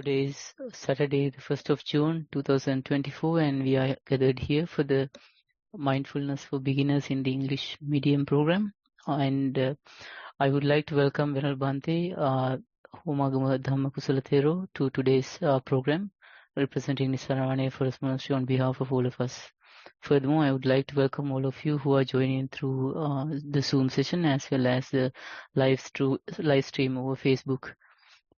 Today is Saturday, the 1st of June 2024, and we are gathered here for the Mindfulness for Beginners in the English Medium program. And I would like to welcome Venerable Bhante, Homagama Dhamma Kusala Thero, to today's program, representing Nissarana Forest Monastery on behalf of all of us. Furthermore, I would like to welcome all of you who are joining through the Zoom session as well as the live stream over Facebook.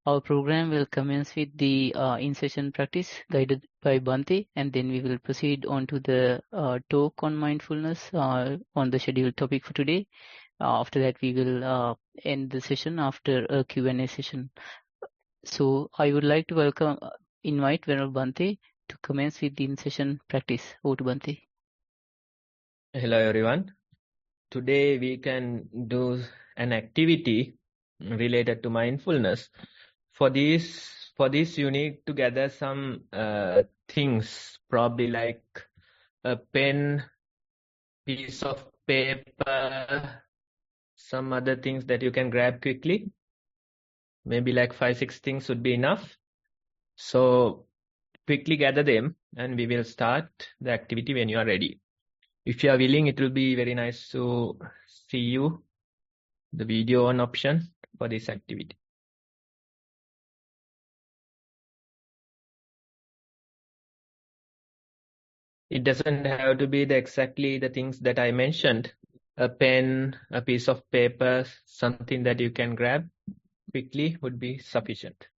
Our program will commence with the in-session practice guided by Bhante, and then we will proceed on to the talk on mindfulness on the scheduled topic for today. After that, we will end the session after a Q&A session. So I would like to invite Venerable Bhante to commence with the in-session practice. Over to Bhante. Hello everyone. Today we can do an activity related to mindfulness. For this you need to gather some things, probably like a pen, piece of paper, some other things that you can grab quickly. Maybe like 5-6 things would be enough. So quickly gather them and we will start the activity when you are ready. If you are willing, it will be very nice to see you, the video on option for this activity. It doesn't have to be exactly the things that I mentioned. A pen, a piece of paper, something that you can grab quickly would be sufficient.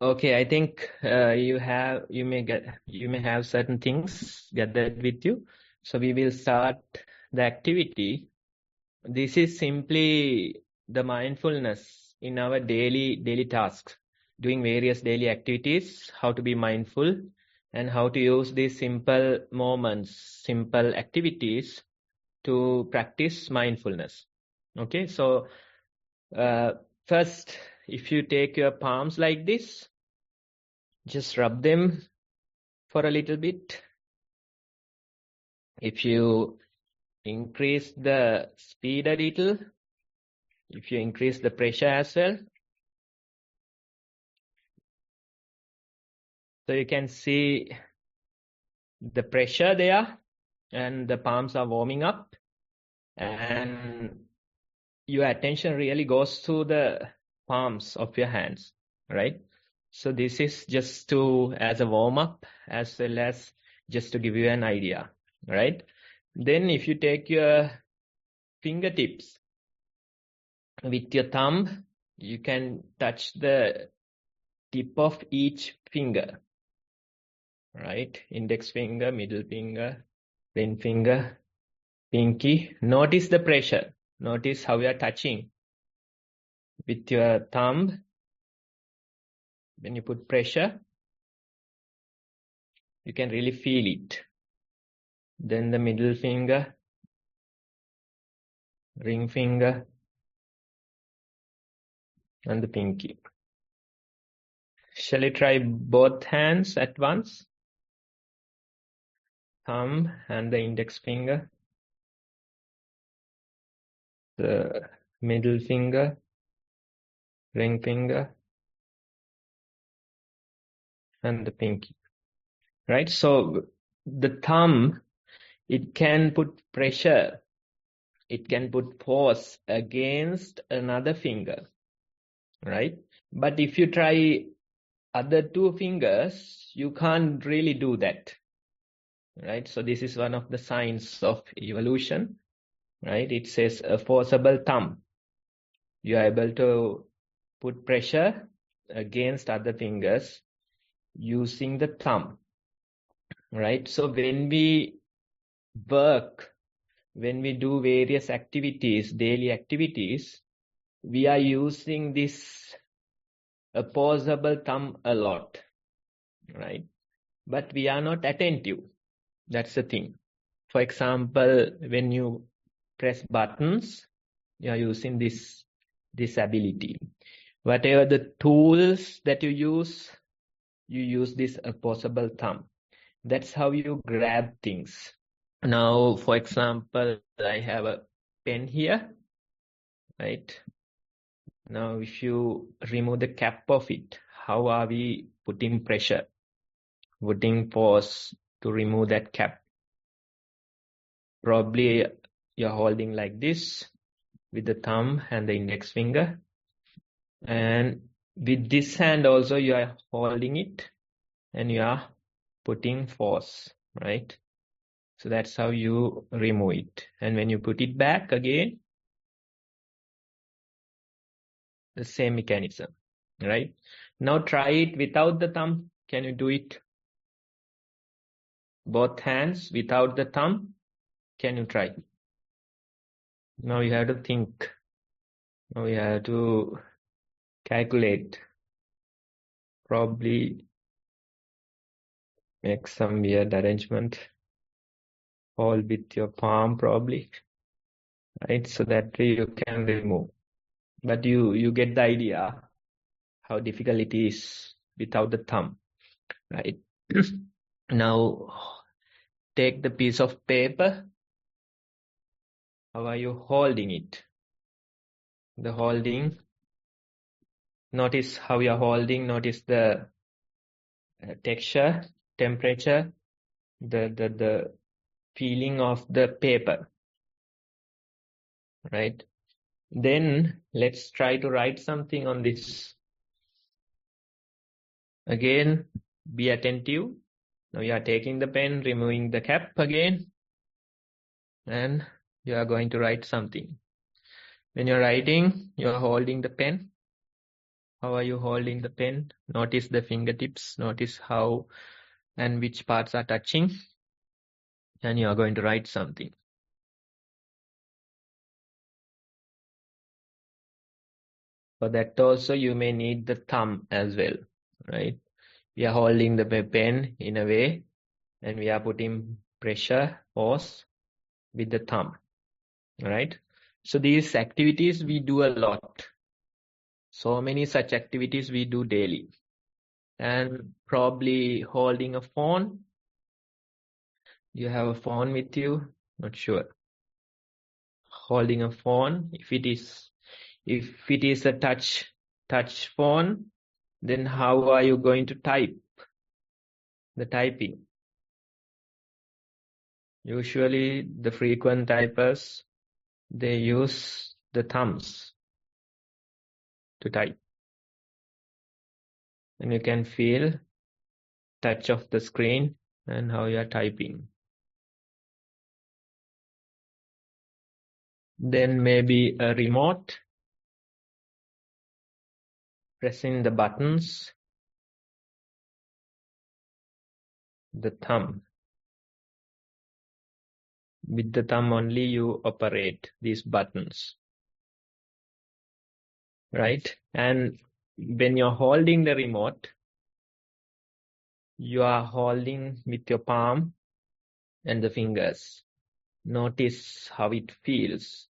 Okay, I think you may have certain things gathered with you. So we will start the activity. This is simply the mindfulness in our daily tasks, doing various daily activities, how to be mindful and how to use these simple moments, simple activities to practice mindfulness. Okay, so first, if you take your palms like this, just rub them for a little bit. If you increase the speed a little, if you increase the pressure as well, so you can see the pressure there and the palms are warming up and your attention really goes to the palms of your hands, right? So this is just as a warm-up as well as just to give you an idea, right? Then if you take your fingertips with your thumb, you can touch the tip of each finger, right? Index finger, middle finger, ring finger, pinky. Notice the pressure. Notice how you are touching with your thumb. When you put pressure, you can really feel it. Then the middle finger, ring finger, and the pinky. Shall we try both hands at once? Thumb and the index finger. The middle finger, ring finger, and the pinky. Right? So the thumb, it can put pressure. It can put force against another finger. Right? But if you try other two fingers, you can't really do that. Right? So this is one of the signs of evolution. Right? It says a forcible thumb. You are able to put pressure against other fingers using the thumb. Right? So when we work, when we do various activities, daily activities, we are using this opposable thumb a lot, right? But we are not attentive. That's the thing. For example, when you press buttons, you are using this ability. Whatever the tools that you use you use this opposable thumb. That's how you grab things. Now, for example, I have a pen here, right? Now, if you remove the cap of it, how are we putting pressure, putting force to remove that cap? Probably you're holding like this with the thumb and the index finger. And with this hand also you are holding it and you are putting force, right? So that's how you remove it. And when you put it back again, the same mechanism, right? Now try it without the thumb. Can you do it? Both hands without the thumb. Can you try? Now you have to think. Now you have to calculate. Probably make some weird arrangement. Hold with your palm probably, right? So that way you can remove. But you get the idea how difficult it is without the thumb, right? Now take the piece of paper. How are you holding it? The holding. Notice how you are holding. Notice the texture, temperature, the feeling of the paper, right? Then let's try to write something on this. Again, be attentive. Now you are taking the pen, removing the cap again, and you are going to write something. When you're writing, you are holding the pen. How are you holding the pen? Notice the fingertips. Notice how and which parts are touching. And you are going to write something. For that also, you may need the thumb as well, right? We are holding the pen in a way, and we are putting pressure, force with the thumb, right? So these activities we do a lot. So many such activities we do daily. And probably holding a phone. You have a phone with you? Not sure. Holding a phone, if it is a touch phone, then how are you going to type? The typing. Usually the frequent typers, they use the thumbs to type. And you can feel touch of the screen and how you are typing. Then maybe a remote, pressing the buttons, the thumb. With the thumb only you operate these buttons, right? And when you're holding the remote, you are holding with your palm and the fingers. Notice how it feels.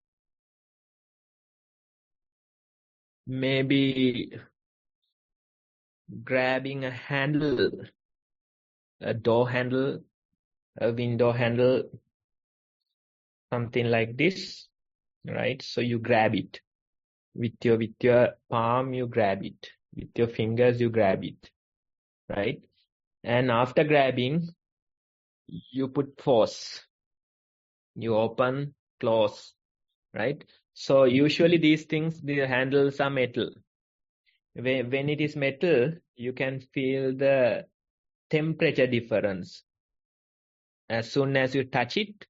Maybe grabbing a handle, a door handle, a window handle, something like this, right? So you grab it. With your palm, you grab it. With your fingers, you grab it, right? And after grabbing, you put force. You open, close, right? So usually these things, the handles are metal. When it is metal, you can feel the temperature difference. As soon as you touch it,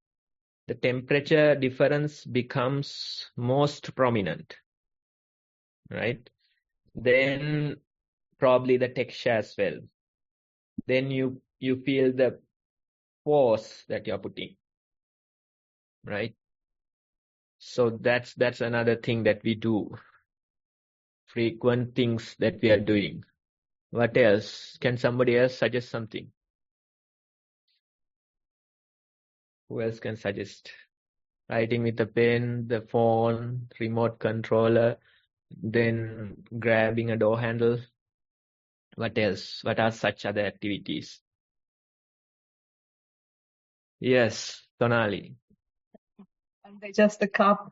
the temperature difference becomes most prominent, right? Then probably the texture as well. Then you feel the force that you're putting, right? So that's another thing that we do. Frequent things that we are doing. What else? Can somebody else suggest something? Who else can suggest? Writing with a pen, the phone, remote controller, then grabbing a door handle. What else? What are such other activities? Yes, Sonali. And just the cup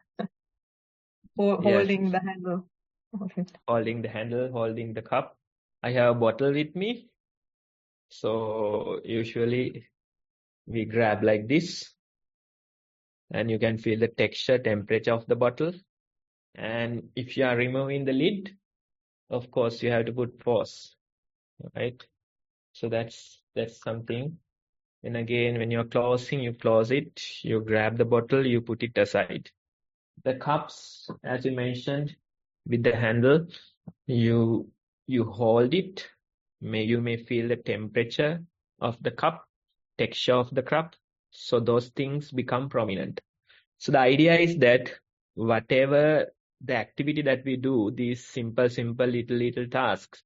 Yes, holding the handle of it. holding the handle, holding the cup. I have a bottle with me. So usually we grab like this, and you can feel the texture, temperature of the bottle. And if you are removing the lid, of course you have to put pause, right? So that's something. And again, when you're closing, you close it, you grab the bottle, you put it aside. The cups, as you mentioned, with the handle, you hold it. You may feel the temperature of the cup, texture of the cup. So those things become prominent. So the idea is that whatever the activity that we do, these simple, little tasks,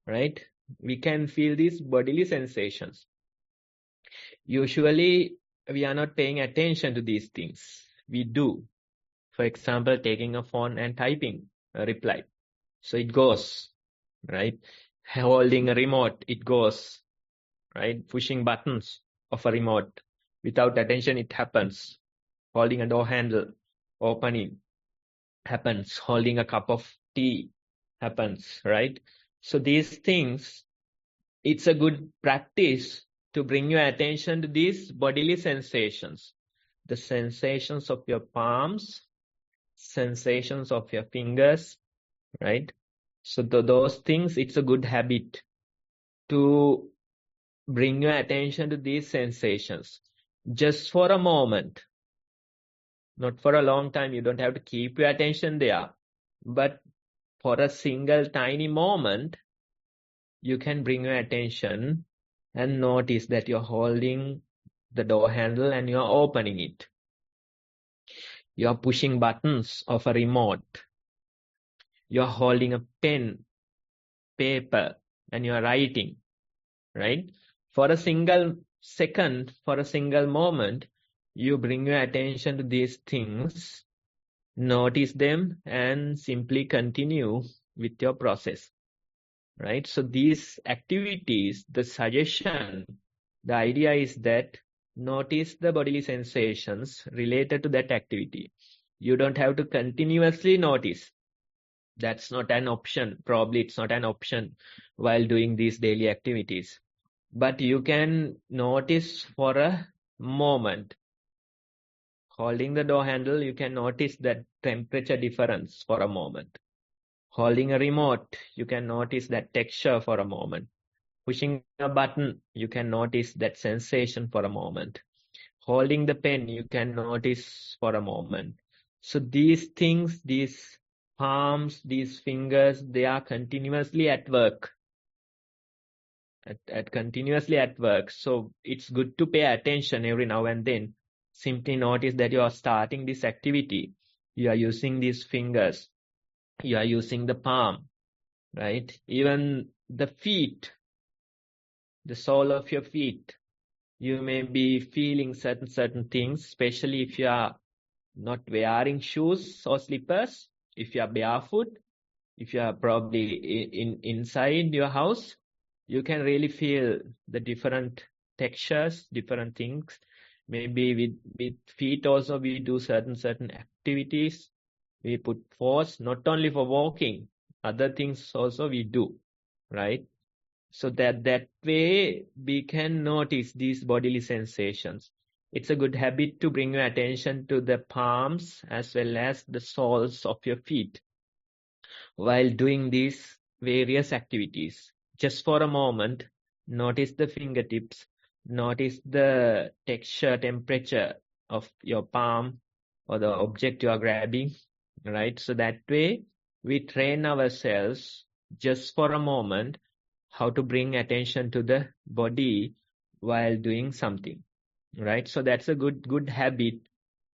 right? We can feel these bodily sensations. Usually, we are not paying attention to these things. We do. For example, taking a phone and typing a reply. So it goes, right? Holding a remote, it goes, right? Pushing buttons of a remote. Without attention, it happens. Holding a door handle, opening, happens. Holding a cup of tea happens, right? So these things, it's a good practice to bring your attention to these bodily sensations. The sensations of your palms, sensations of your fingers, right? So those things, it's a good habit to bring your attention to these sensations. Just for a moment, not for a long time. You don't have to keep your attention there. But for a single tiny moment, you can bring your attention and notice that you're holding the door handle and you're opening it. You're pushing buttons of a remote. You're holding a pen, paper, and you're writing, right? For a single second, for a single moment, you bring your attention to these things, notice them, and simply continue with your process, right? So these activities, the suggestion, the idea is that notice the bodily sensations related to that activity. You don't have to continuously notice. That's not an option. Probably it's not an option while doing these daily activities. But you can notice for a moment. Holding the door handle, you can notice that temperature difference for a moment. Holding a remote, you can notice that texture for a moment. Pushing a button, you can notice that sensation for a moment. Holding the pen, you can notice for a moment. So these things, these palms, these fingers, they are continuously at work. Continuously at work. So it's good to pay attention every now and then. Simply notice that you are starting this activity. You are using these fingers. You are using the palm, right? Even the feet, the sole of your feet, you may be feeling certain things, especially if you are not wearing shoes or slippers, if you are barefoot, if you are probably inside your house, you can really feel the different textures, different things. Maybe with feet also we do certain activities. We put force not only for walking, other things also we do, right? So that way we can notice these bodily sensations. It's a good habit to bring your attention to the palms as well as the soles of your feet while doing these various activities. Just for a moment, notice the fingertips, notice the texture, temperature of your palm or the object you are grabbing, right? So that way we train ourselves just for a moment how to bring attention to the body while doing something, right? So that's a good habit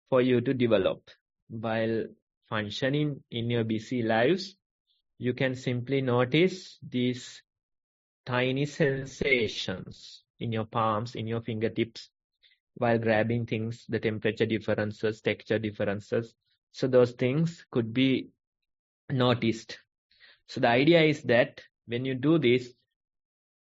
for you to develop while functioning in your busy lives. You can simply notice these tiny sensations in your palms, in your fingertips, while grabbing things, the temperature differences, texture differences. So those things could be noticed. So the idea is that when you do this,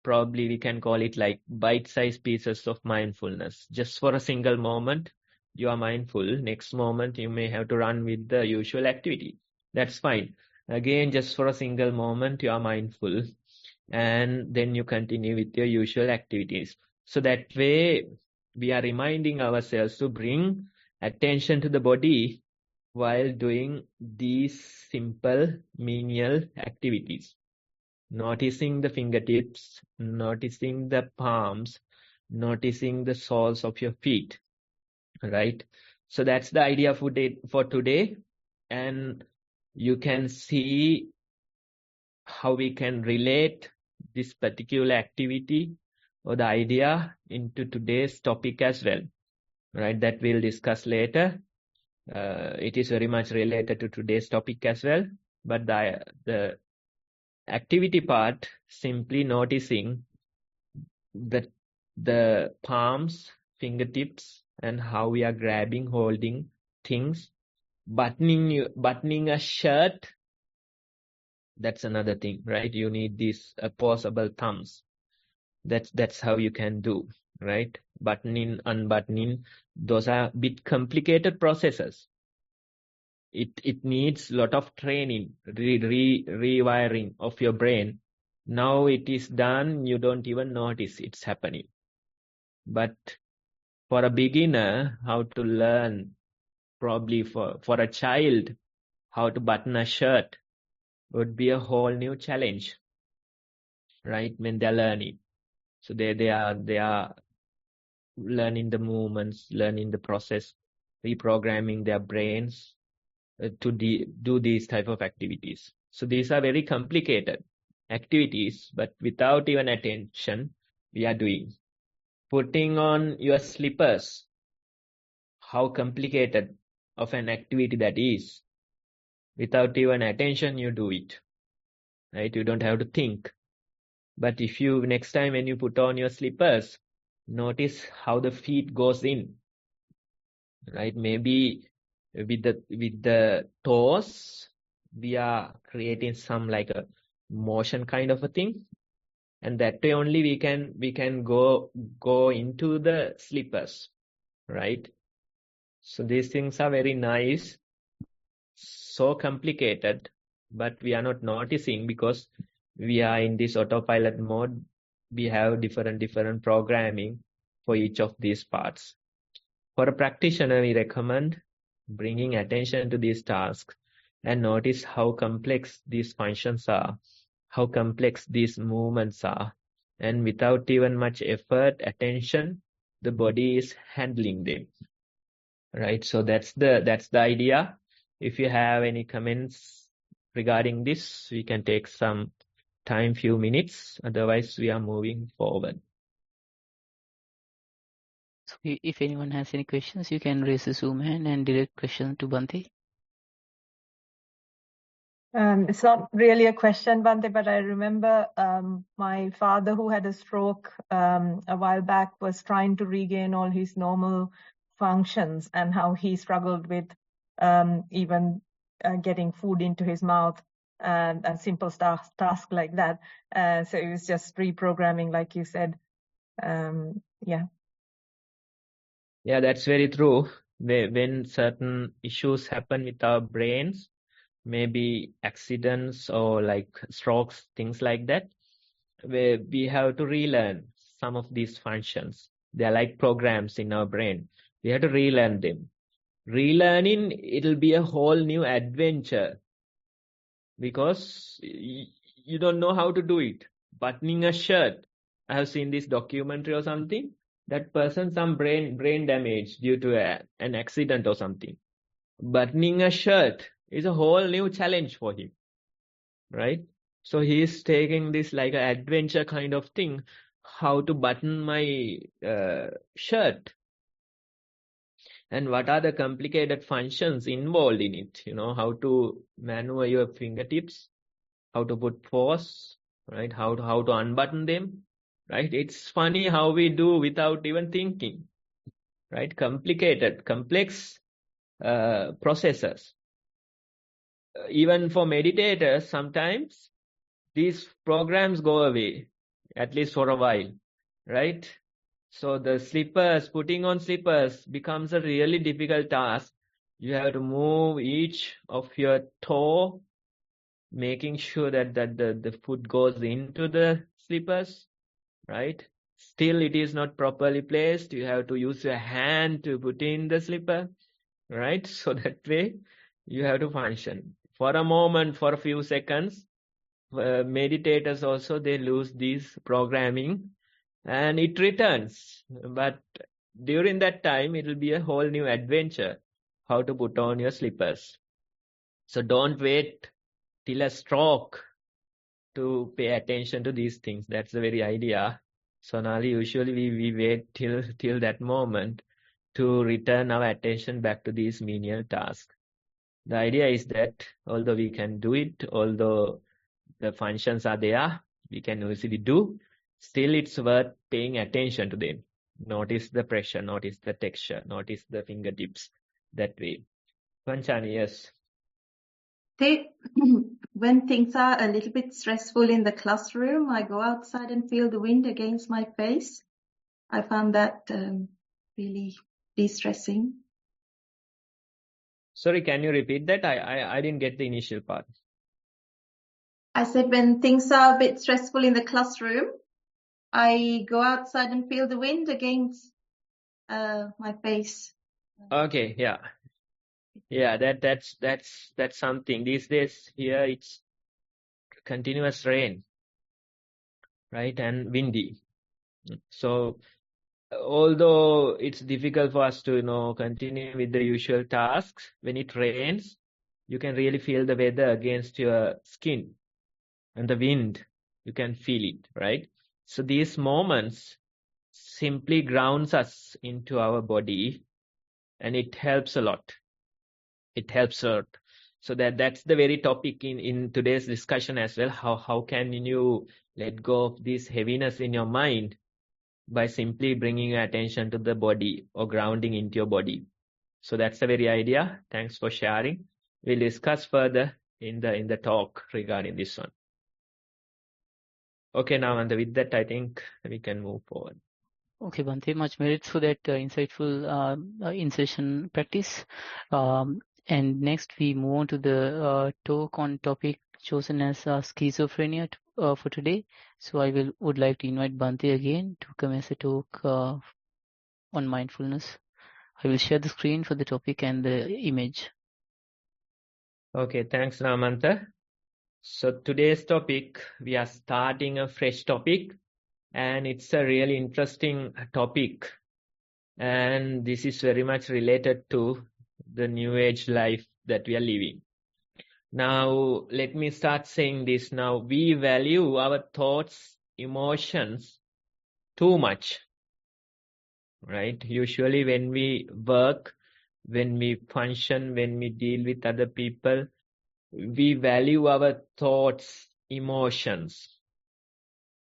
probably we can call it like bite-sized pieces of mindfulness. Just for a single moment, you are mindful. Next moment, you may have to run with the usual activity. That's fine. Again, just for a single moment, you are mindful. And then you continue with your usual activities. So that way, we are reminding ourselves to bring attention to the body while doing these simple menial activities. Noticing the fingertips, noticing the palms, noticing the soles of your feet, right? So that's the idea for today. And you can see how we can relate this particular activity or the idea into today's topic as well, right? That we'll discuss later. It is very much related to today's topic as well, but the activity part, simply noticing the palms, fingertips, and how we are grabbing, holding things, buttoning a shirt. That's another thing, right? You need these opposable thumbs. That's how you can do, right? Buttoning, unbuttoning, those are a bit complicated processes. It needs a lot of training, rewiring of your brain. Now it is done, you don't even notice it's happening. But for a beginner, how to learn, probably for a child, how to button a shirt would be a whole new challenge, right? When they're learning. So they are learning the movements, learning the process, reprogramming their brains to do these type of activities. So these are very complicated activities, but without even attention, we are doing. Putting on your slippers, how complicated of an activity that is. Without even attention, you do it, right? You don't have to think. But if you, next time when you put on your slippers, notice how the feet goes in, right? Maybe with the toes, we are creating some like a motion kind of a thing. And that way only we can go into the slippers, right? So these things are very nice, so complicated, but we are not noticing because we are in this autopilot mode. We have different programming for each of these parts. For a practitioner, we recommend bringing attention to these tasks and notice how complex these functions are, how complex these movements are. And without even much effort, attention, the body is handling them, right? So that's the idea. If you have any comments regarding this, we can take some time, few minutes. Otherwise, we are moving forward. So if anyone has any questions, you can raise the Zoom hand and direct questions to Bhante. It's not really a question, Bhante, but I remember my father, who had a stroke a while back, was trying to regain all his normal functions, and how he struggled with even getting food into his mouth and a simple task like that. So it was just reprogramming, like you said. Yeah. Yeah, that's very true. When certain issues happen with our brains, maybe accidents or like strokes, things like that, where we have to relearn some of these functions. They are like programs in our brain. We have to relearn them. Relearning, it'll be a whole new adventure because you don't know how to do it. Buttoning a shirt. I have seen this documentary or something. That person, some brain damage due to an accident or something. Buttoning a shirt is a whole new challenge for him, right? So he's taking this like an adventure kind of thing. How to button my shirt, and what are the complicated functions involved in it? How to maneuver your fingertips, how to put pause, right? How to unbutton them, right? It's funny how we do without even thinking, right? Complicated, complex processes. Even for meditators, sometimes these programs go away. at least for a while, right? So the slippers, putting on slippers becomes a really difficult task. You have to move each of your toe, making sure that the foot goes into the slippers, right? Still, it is not properly placed. You have to use your hand to put in the slipper, right? So that way you have to function. For a moment, for a few seconds, meditators also, they lose this programming and it returns. But during that time, it will be a whole new adventure, how to put on your slippers. So don't wait till a stroke to pay attention to these things. That's the very idea. Sonali, usually we wait till that moment to return our attention back to these menial tasks. The idea is that although we can do it, although the functions are there, we can easily do, still it's worth paying attention to them. Notice the pressure, notice the texture, notice the fingertips, that way. Panchani, yes. When things are a little bit stressful in the classroom, I go outside and feel the wind against my face. I found that really de-stressing. Sorry, can you repeat that? I didn't get the initial part. I said when things are a bit stressful in the classroom, I go outside and feel the wind against my face. Okay, yeah. Yeah, that's something. These days here it's continuous rain, right? And windy. So although it's difficult for us to, continue with the usual tasks, when it rains, you can really feel the weather against your skin and the wind, you can feel it, right? So these moments simply grounds us into our body and it helps a lot. It helps a lot. So that's the very topic in today's discussion as well. How can you let go of this heaviness in your mind by simply bringing your attention to the body or grounding into your body? So that's the very idea. Thanks for sharing. We'll discuss further in the talk regarding this one. Okay, now and with that, I think we can move forward. Okay, Bhante, much merits for that insightful in-session practice. And next we move on to the talk on topic chosen as schizophrenia for today. So I would like to invite Bhante again to come as a talk on mindfulness. I will share the screen for the topic and the image. Okay, thanks, Ramanta. So today's topic, we are starting a fresh topic, and it's a really interesting topic. And this is very much related to the new age life that we are living. Now, let me start saying this now. We value our thoughts, emotions too much, right? Usually when we work, when we function, when we deal with other people, we value our thoughts, emotions.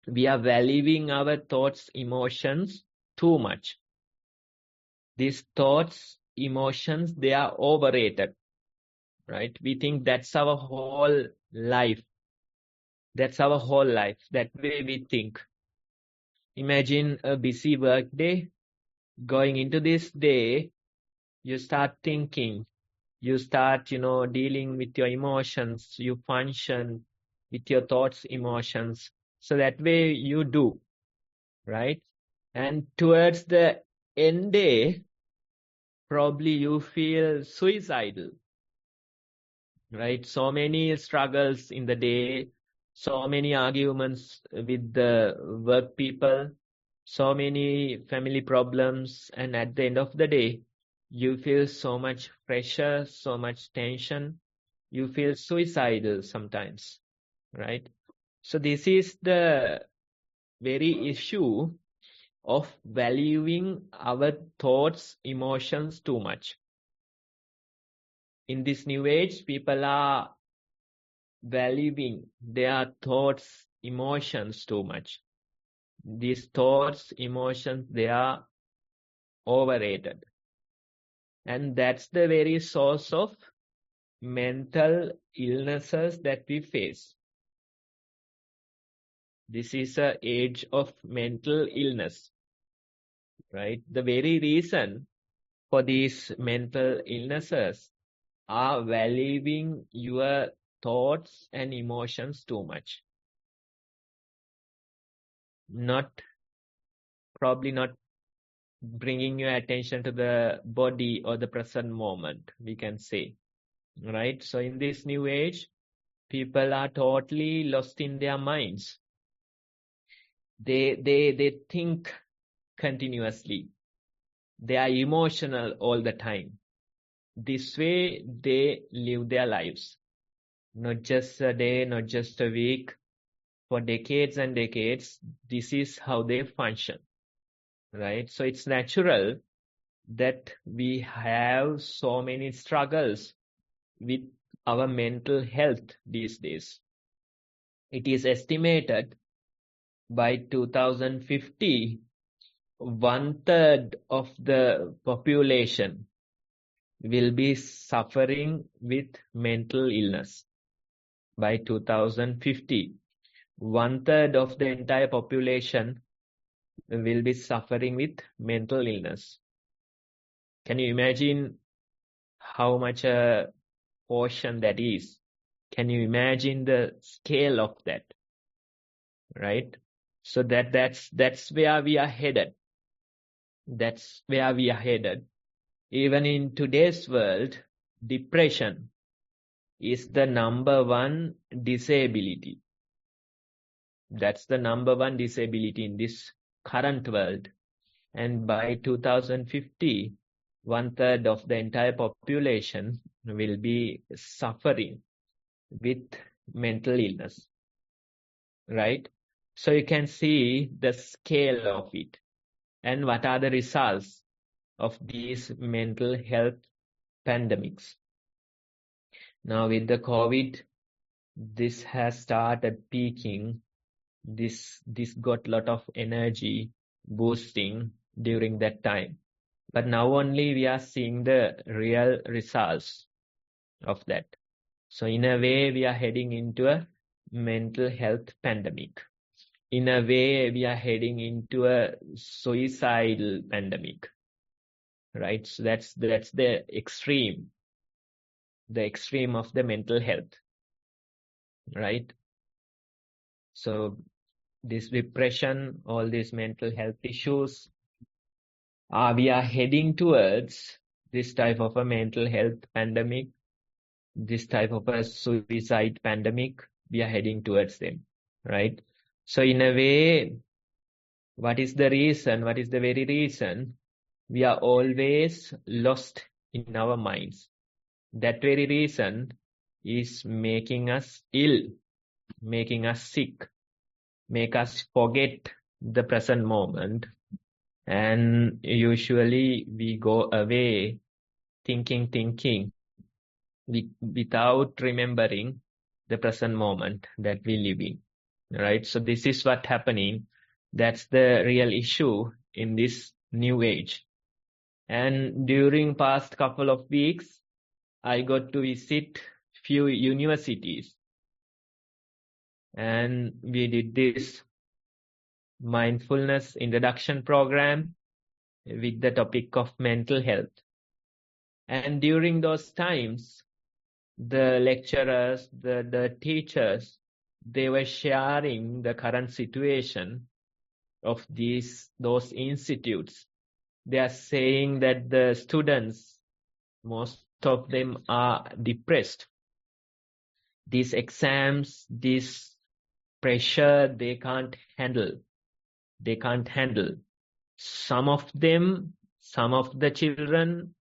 We are valuing our thoughts, emotions too much. These thoughts, emotions, they are overrated, right? We think that's our whole life. That's our whole life. That way we think. Imagine a busy work day. Going into this day, you start thinking. You start, dealing with your emotions. You function with your thoughts, emotions. So that way you do, right? And towards the end day, probably you feel suicidal, right? So many struggles in the day, so many arguments with the work people, so many family problems, and at the end of the day, you feel so much pressure, so much tension, you feel suicidal sometimes, right? So this is the very issue of valuing our thoughts, emotions too much. In this new age, people are valuing their thoughts, emotions too much. These thoughts, emotions, they are overrated. And that's the very source of mental illnesses that we face. This is an age of mental illness, right? The very reason for these mental illnesses are valuing your thoughts and emotions too much. Probably not bringing your attention to the body or the present moment, we can say, right? So in this new age, people are totally lost in their minds. They think continuously. They are emotional all the time. This way they live their lives. Not just a day, not just a week. For decades and decades, this is how they function, right? So it's natural that we have so many struggles with our mental health these days. It is estimated by 2050, 1/3 of the population will be suffering with mental illness. By 2050, 1/3 of the entire population will be suffering with mental illness. Can you imagine how much a portion that is? Can you imagine the scale of that? Right? So that's where we are headed. That's where we are headed. Even in today's world, depression is the number one disability. That's the number one disability in this current world. And by 2050, 1/3 of the entire population will be suffering with mental illness, right? So you can see the scale of it and what are the results of these mental health pandemics. Now with the COVID, this has started peaking. This got a lot of energy boosting during that time. But now only we are seeing the real results of that. So in a way, we are heading into a mental health pandemic. In a way, we are heading into a suicidal pandemic, right? So that's the extreme of the mental health, right? So this depression, all these mental health issues, we are heading towards this type of a mental health pandemic, this type of a suicide pandemic. We are heading towards them, right? So in a way, what is the reason? What is the very reason? We are always lost in our minds. That very reason is making us ill, making us sick, make us forget the present moment. And usually we go away thinking, without remembering the present moment that we live in, right? So this is what's happening. That's the real issue in this new age. And during past couple of weeks, I got to visit few universities. And we did this mindfulness introduction program with the topic of mental health. And during those times, the lecturers, the teachers, they were sharing the current situation of those institutes. They are saying that the students, most of them are depressed. These exams, this pressure, they can't handle. Some of the children,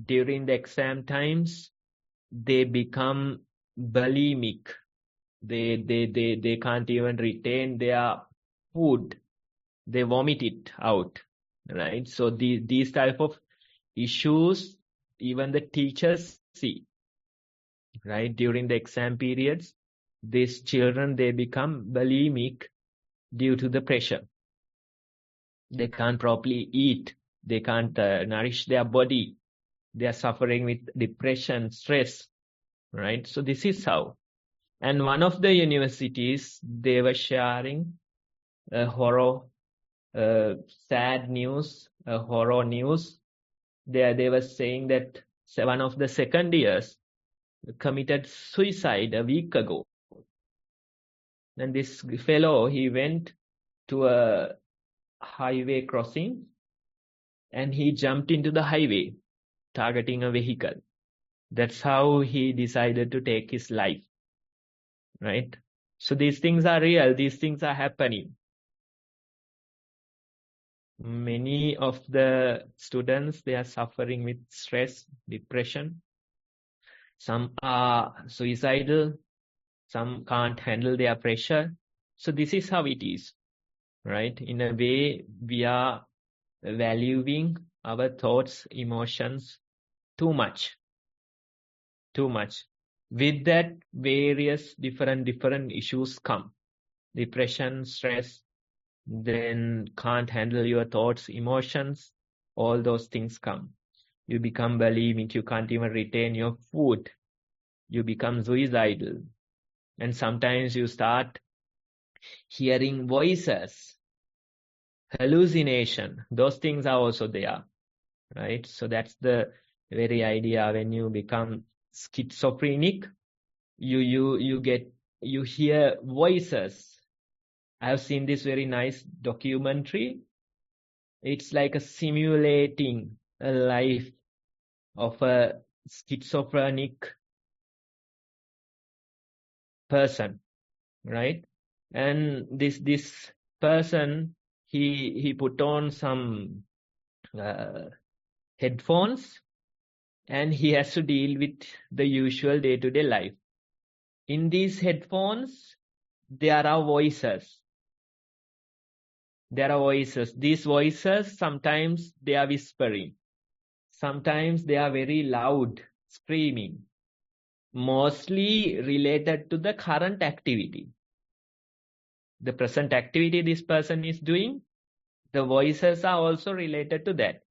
during the exam times, they become bulimic. They can't even retain their food. They vomit it out, right? So these type of issues, even the teachers see, right? During the exam periods, these children, they become bulimic due to the pressure. They can't properly eat. They can't nourish their body. They are suffering with depression, stress, right? So this is how. And one of the universities, they were sharing sad news, horror news. They were saying that one of the second years committed suicide a week ago. And this fellow, he went to a highway crossing and he jumped into the highway, targeting a vehicle. That's how he decided to take his life, right? So these things are real. These things are happening. Many of the students, they are suffering with stress, depression. Some are suicidal. Some can't handle their pressure. So this is how it is, right? In a way, we are valuing our thoughts, emotions too much. With that, various different issues come. Depression, stress, then can't handle your thoughts, emotions, all those things come. You become bulimic, you can't even retain your food. You become suicidal. And sometimes you start hearing voices, hallucination. Those things are also there, right? So that's the very idea. When you become schizophrenic, you hear voices. I have seen this very nice documentary. It's like a simulating a life of a schizophrenic person, right? And this person, he put on some headphones and he has to deal with the usual day-to-day life. In these headphones, there are voices. These voices, sometimes they are whispering. Sometimes they are very loud, screaming. Mostly related to the current activity. The present activity this person is doing, the voices are also related to that.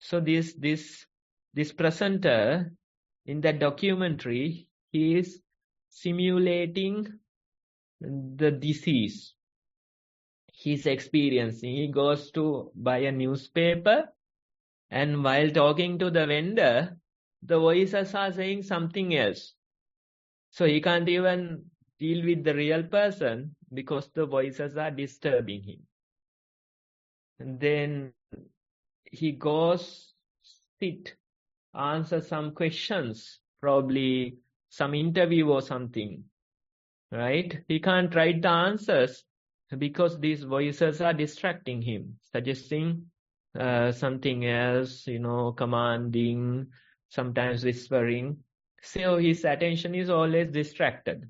So this presenter in that documentary, he is simulating the disease he's experiencing. He goes to buy a newspaper, and while talking to the vendor, the voices are saying something else. So he can't even deal with the real person because the voices are disturbing him. And then he goes, sit, answer some questions, probably some interview or something, right? He can't write the answers because these voices are distracting him, suggesting something else, commanding, sometimes whispering. So his attention is always distracted.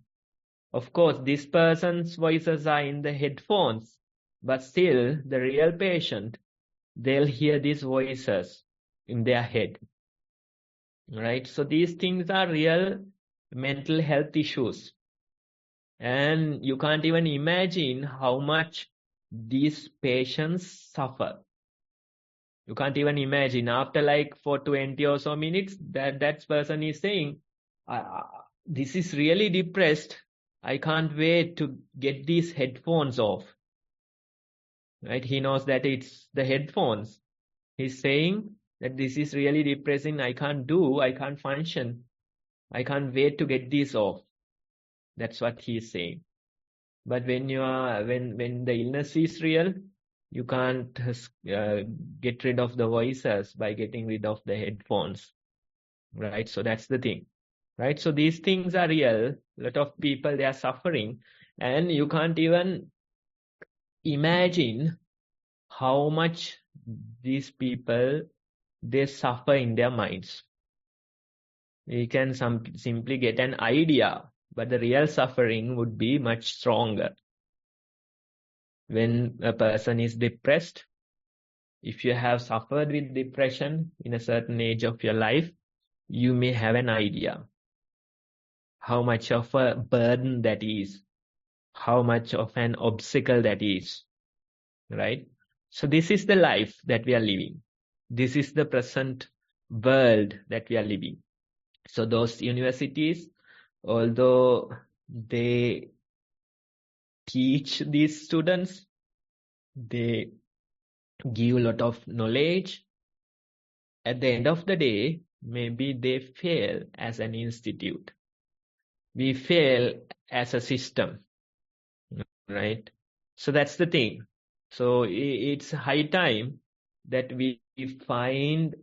Of course, this person's voices are in the headphones, but still the real patient, they'll hear these voices in their head, right? So these things are real mental health issues. And you can't even imagine how much these patients suffer. You can't even imagine. After for 20 or so minutes, that person is saying, this is really depressed. I can't wait to get these headphones off. Right? He knows that it's the headphones. He's saying that this is really depressing. I can't function. I can't wait to get these off. That's what he's saying. But when the illness is real, you can't get rid of the voices by getting rid of the headphones, right? So that's the thing, right? So these things are real. A lot of people, they are suffering, and you can't even imagine how much these people, they suffer in their minds. You can simply get an idea, but the real suffering would be much stronger. When a person is depressed, if you have suffered with depression in a certain age of your life, you may have an idea how much of a burden that is, how much of an obstacle that is, right? So this is the life that we are living. This is the present world that we are living. So those universities, although they teach these students. They give a lot of knowledge. At the end of the day, maybe they fail as an institute. We fail as a system, right? So that's the thing. So it's high time that we find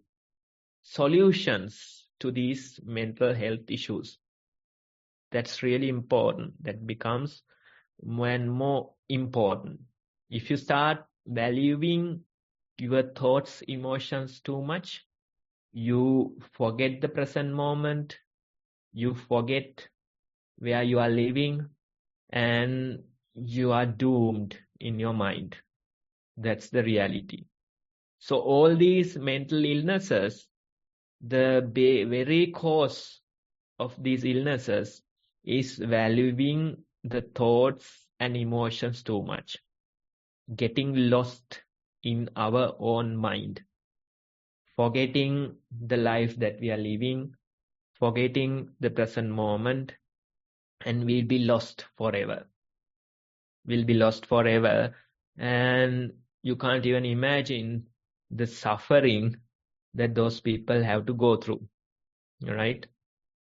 solutions to these mental health issues. That's really important. That becomes more and more important. If you start valuing your thoughts, emotions too much, you forget the present moment, you forget where you are living, and you are doomed in your mind. That's the reality. So all these mental illnesses, the very cause of these illnesses is valuing the thoughts and emotions too much, getting lost in our own mind, forgetting the life that we are living, forgetting the present moment, and we'll be lost forever. We'll be lost forever, and you can't even imagine the suffering that those people have to go through, right?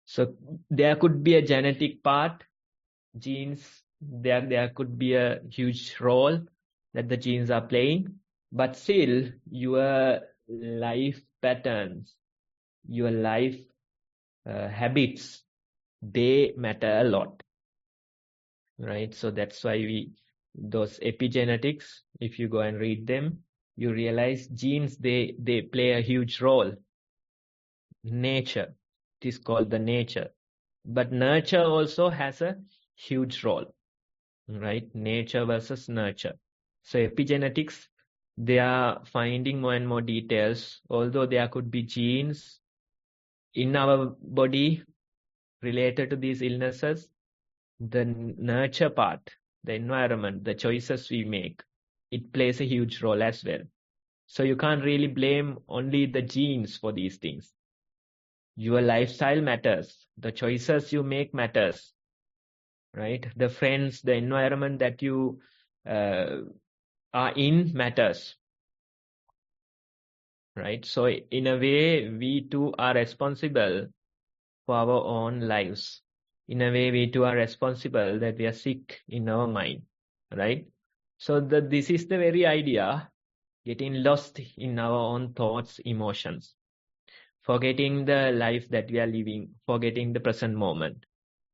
So there could be a genetic part, genes, there could be a huge role that the genes are playing, but still your life patterns, your life habits, they matter a lot, right? So that's why those epigenetics, if you go and read them, you realize genes, they play a huge role. Nature, it is called the nature. But nurture also has a huge role, right? Nature versus nurture. So epigenetics, they are finding more and more details, although there could be genes in our body related to these illnesses. The nurture part, the environment, the choices we make, it plays a huge role as well. So you can't really blame only the genes for these things. Your lifestyle matters. The choices you make matters, right? The friends, the environment that you are in matters, right? So in a way, we too are responsible for our own lives. In a way, we too are responsible that we are sick in our mind, right? So this is the very idea, getting lost in our own thoughts, emotions, forgetting the life that we are living, forgetting the present moment.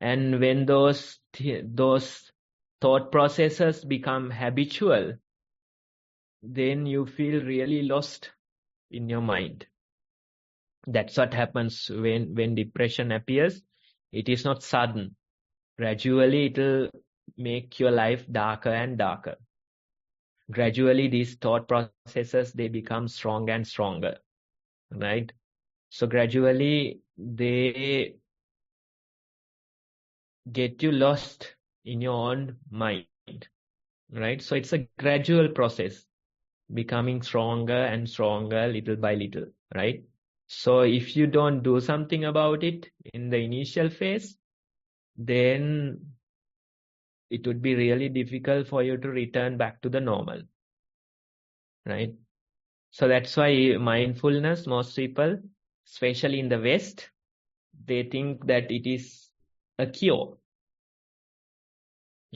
And when those thought processes become habitual, then you feel really lost in your mind. That's what happens when depression appears. It is not sudden. Gradually, it will make your life darker and darker. Gradually, these thought processes, they become stronger and stronger, right? So gradually, they get you lost in your own mind, right? So it's a gradual process, becoming stronger and stronger little by little, right? So if you don't do something about it in the initial phase, then it would be really difficult for you to return back to the normal, right? So that's why mindfulness, most people, especially in the West, they think that it is a cure,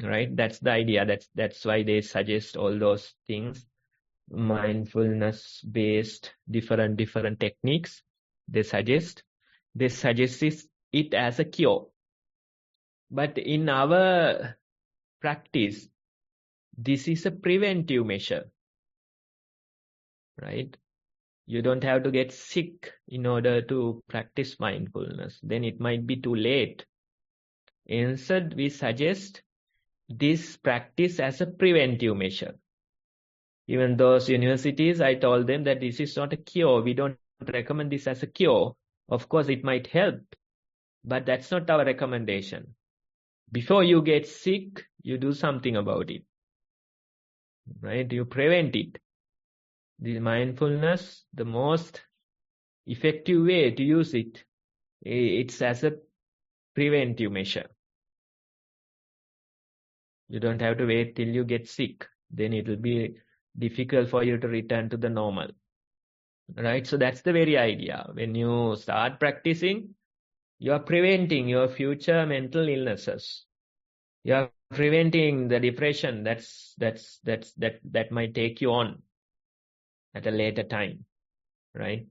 right? That's the idea. That's why they suggest all those things, mindfulness based different techniques. They suggest it as a cure. But in our practice, this is a preventive measure, right? You don't have to get sick in order to practice mindfulness. Then it might be too late. Instead, we suggest this practice as a preventive measure. Even those universities, I told them that this is not a cure. We don't recommend this as a cure. Of course, it might help, but that's not our recommendation. Before you get sick, you do something about it, right? You prevent it. The mindfulness, the most effective way to use it, it's as a preventive measure. You don't have to wait till you get sick. Then it will be difficult for you to return to the normal. Right? So that's the very idea. When you start practicing, you are preventing your future mental illnesses. You are preventing the depression that might take you on at a later time. Right?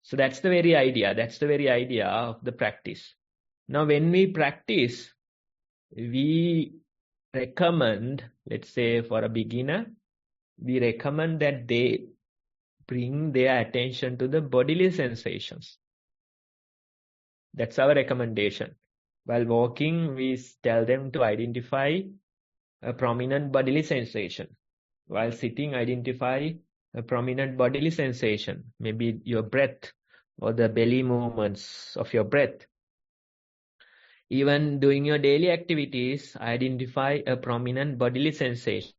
So that's the very idea. That's the very idea of the practice. Now, when we practice, we recommend, let's say for a beginner, we recommend that they bring their attention to the bodily sensations. That's our recommendation. While walking, we tell them to identify a prominent bodily sensation. While sitting, identify a prominent bodily sensation, maybe your breath or the belly movements of your breath. Even doing your daily activities, identify a prominent bodily sensation.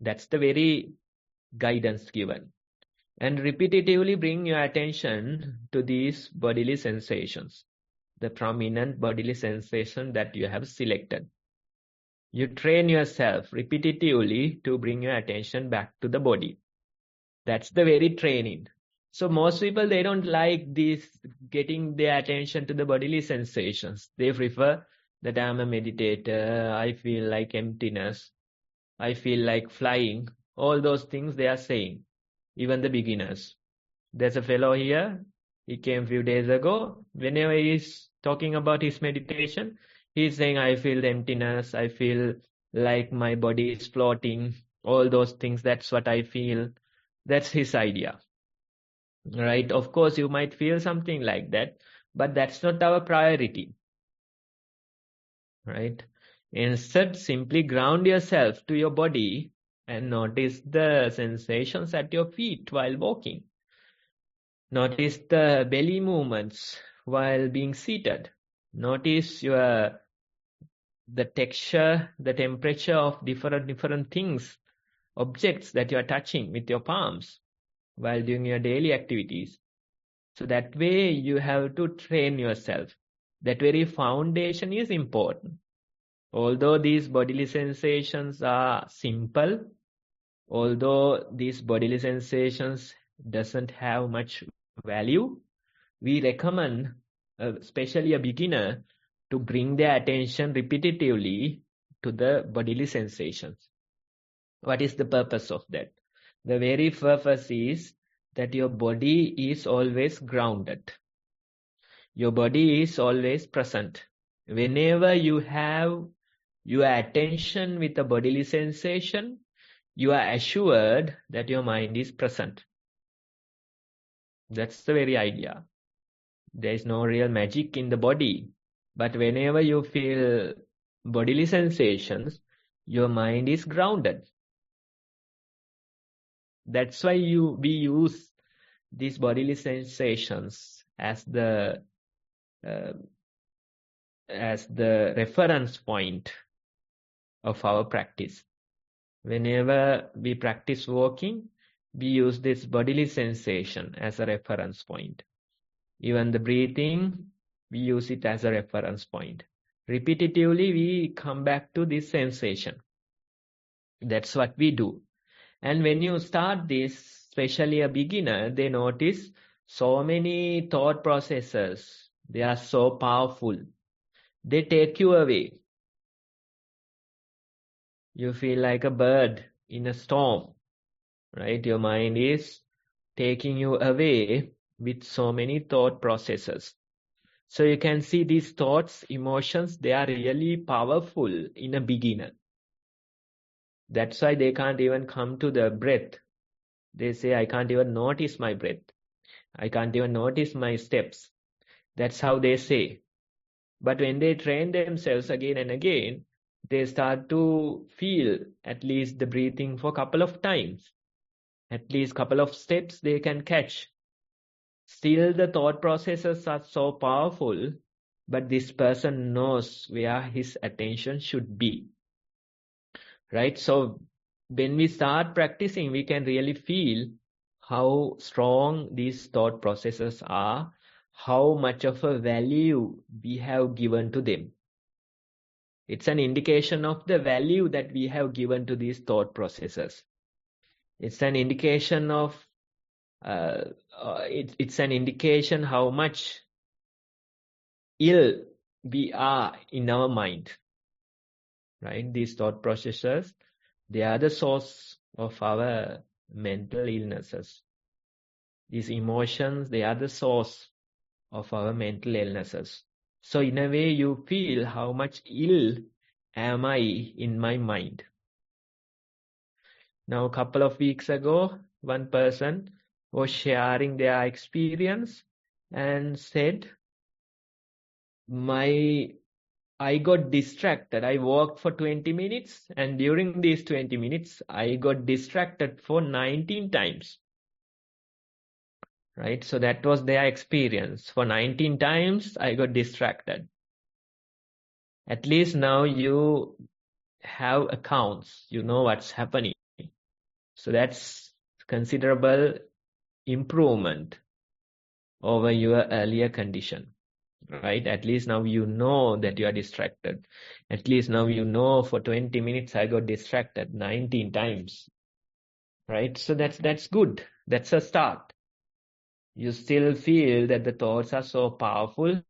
That's the very guidance given. And repetitively bring your attention to these bodily sensations, the prominent bodily sensation that you have selected. You train yourself repetitively to bring your attention back to the body. That's the very training. So most people, they don't like this, getting their attention to the bodily sensations. They prefer that I'm a meditator, I feel like emptiness, I feel like flying. All those things they are saying, even the beginners. There's a fellow here, he came a few days ago. Whenever he's talking about his meditation, he's saying, I feel the emptiness, I feel like my body is floating, all those things, that's what I feel. That's his idea. Right? Of course, you might feel something like that, but that's not our priority. Right? Instead, simply ground yourself to your body and notice the sensations at your feet while walking. Notice the belly movements while being seated. Notice the texture, the temperature of different things, objects that you are touching with your palms while doing your daily activities. So that way you have to train yourself. That very foundation is important. Although these bodily sensations are simple, although these bodily sensations doesn't have much value, we recommend, especially a beginner, to bring their attention repetitively to the bodily sensations. What is the purpose of that? The very purpose is that your body is always grounded. Your body is always present. Whenever you have your attention with a bodily sensation, you are assured that your mind is present. That's the very idea. There is no real magic in the body. But whenever you feel bodily sensations, your mind is grounded. That's why we use these bodily sensations as the reference point of our practice. Whenever we practice walking, we use this bodily sensation as a reference point. Even the breathing, we use it as a reference point. Repetitively, we come back to this sensation. That's what we do. And when you start this, especially a beginner, they notice so many thought processes. They are so powerful. They take you away. You feel like a bird in a storm, right? Your mind is taking you away with so many thought processes. So you can see these thoughts, emotions, they are really powerful in a beginner. That's why they can't even come to the breath. They say, I can't even notice my breath. I can't even notice my steps. That's how they say. But when they train themselves again and again, they start to feel at least the breathing for a couple of times. At least couple of steps they can catch. Still the thought processes are so powerful, but this person knows where his attention should be. Right? So when we start practicing, we can really feel how strong these thought processes are, how much of a value we have given to them. It's an indication of the value that we have given to these thought processes. It's an indication of, it's an indication how much ill we are in our mind, right? These thought processes, they are the source of our mental illnesses. These emotions, they are the source of our mental illnesses. So in a way, you feel how much ill am I in my mind. Now, a couple of weeks ago, one person was sharing their experience and said, I got distracted. I walked for 20 minutes, and during these 20 minutes, I got distracted for 19 times. Right? So that was their experience. For 19 times, I got distracted. At least now you have accounts. You know what's happening. So that's considerable improvement over your earlier condition. Right? At least now you know that you are distracted. At least now you know for 20 minutes I got distracted 19 times. Right? So that's good. That's a start. You still feel that the thoughts are so powerful,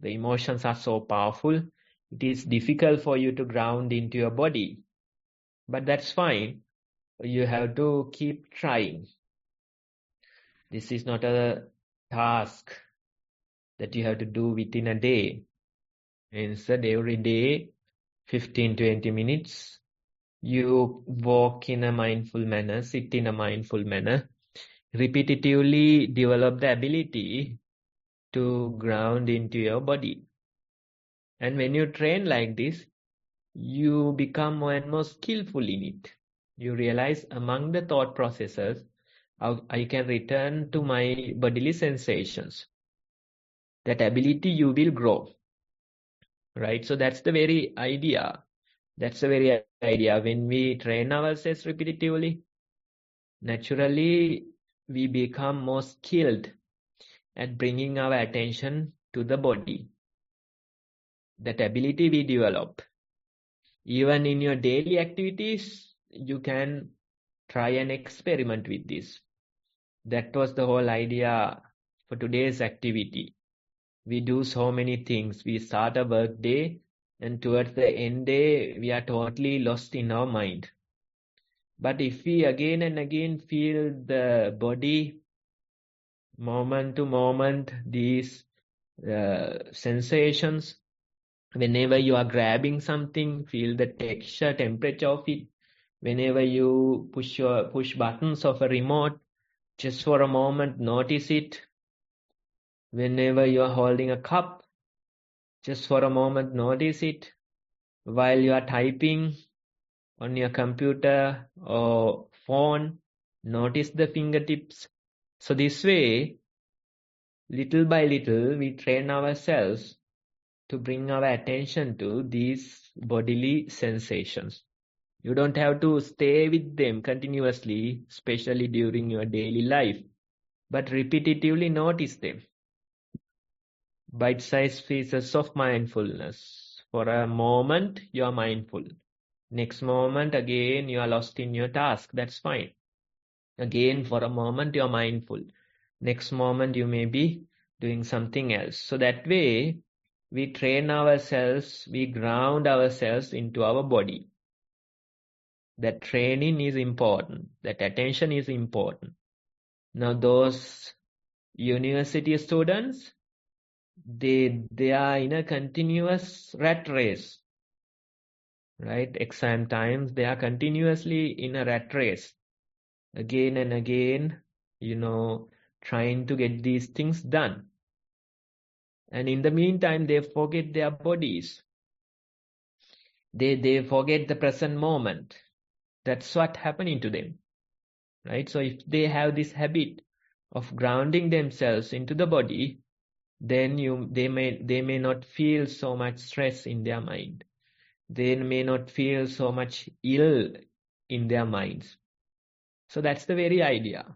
the emotions are so powerful, it is difficult for you to ground into your body. But that's fine. You have to keep trying. This is not a task that you have to do within a day. Instead, every day, 15-20 minutes, you walk in a mindful manner, sit in a mindful manner, repetitively develop the ability to ground into your body. And when you train like this, you become more and more skillful in it. You realize among the thought processes, I can return to my bodily sensations. That ability you will grow. Right? So that's the very idea. That's the very idea. When we train ourselves repetitively, naturally, we become more skilled at bringing our attention to the body. That ability we develop. Even in your daily activities, you can try and experiment with this. That was the whole idea for today's activity. We do so many things. We start a work day, and towards the end day, we are totally lost in our mind. But if we again and again feel the body, moment to moment, these sensations, whenever you are grabbing something, feel the texture, temperature of it. Whenever you push buttons of a remote, just for a moment, notice it. Whenever you are holding a cup, just for a moment, notice it. While you are typing on your computer or phone, notice the fingertips. So this way, little by little, we train ourselves to bring our attention to these bodily sensations. You don't have to stay with them continuously, especially during your daily life, but repetitively notice them. Bite-sized pieces of mindfulness. For a moment, you are mindful. Next moment, again, you are lost in your task. That's fine. Again, for a moment, you are mindful. Next moment, you may be doing something else. So that way, we train ourselves, we ground ourselves into our body. That training is important. That attention is important. Now, those university students, they are in a continuous rat race, right? Exam times, they are continuously in a rat race. Again and again, trying to get these things done. And in the meantime, they forget their bodies. They forget the present moment. That's what happening to them, right? So if they have this habit of grounding themselves into the body, then they may not feel so much stress in their mind. They may not feel so much ill in their minds. So that's the very idea.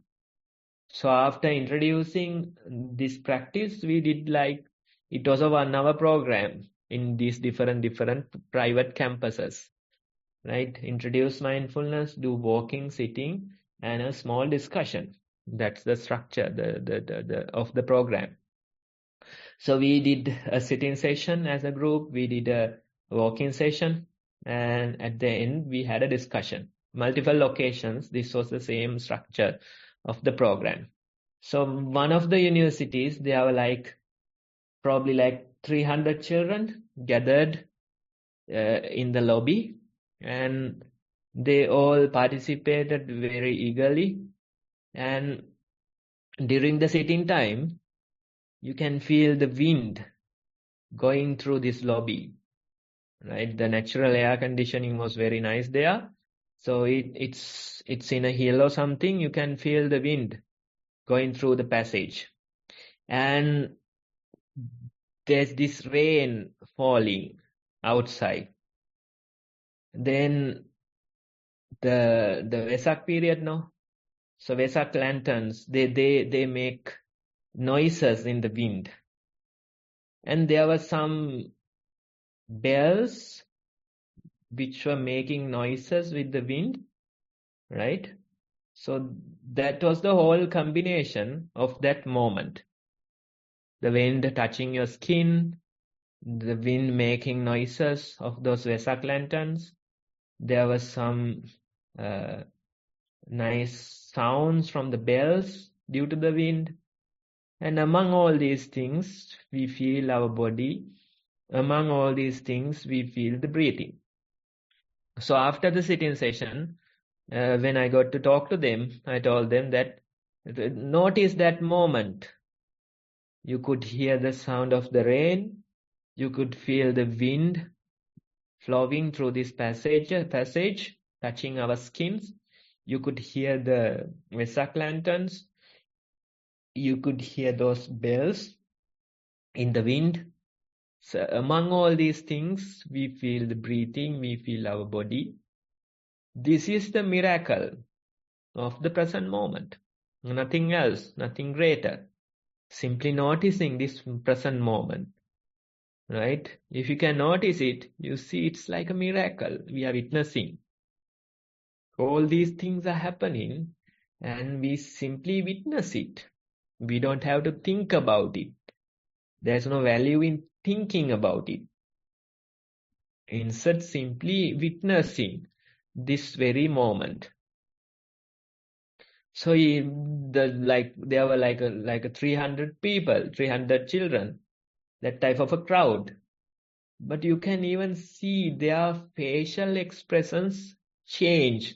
So after introducing this practice, we did it was a 1 hour program. in these different private campuses, right? Introduce mindfulness, do walking, sitting, and a small discussion. That's the structure of the program. So we did a sitting session as a group, we did a walking session, and at the end we had a discussion. Multiple locations, this was the same structure of the program. So one of the universities, there were probably 300 children gathered in the lobby, and they all participated very eagerly. And during the sitting time, you can feel the wind going through this lobby, right? The natural air conditioning was very nice there. So it's in a hill or something. You can feel the wind going through the passage. And there's this rain falling outside. Then the Vesak period, no? So Vesak lanterns, they make noises in the wind. And there were some bells which were making noises with the wind, right? So that was the whole combination of that moment. The wind touching your skin, the wind making noises of those Vesak lanterns. There was some nice sounds from the bells due to the wind. And among all these things, we feel our body. Among all these things, we feel the breathing. So after the sitting session, when I got to talk to them, I told them that notice that moment. You could hear the sound of the rain. You could feel the wind flowing through this passage, touching our skins. You could hear the Vesak lanterns. You could hear those bells in the wind. So among all these things, we feel the breathing, we feel our body. This is the miracle of the present moment. Nothing else, nothing greater. Simply noticing this present moment, right? If you can notice it, you see it's like a miracle we are witnessing. All these things are happening and we simply witness it. We don't have to think about it. There's no value in thinking about it. Instead, simply witnessing this very moment. So there were like a 300 people, 300 children, that type of a crowd. But you can even see their facial expressions change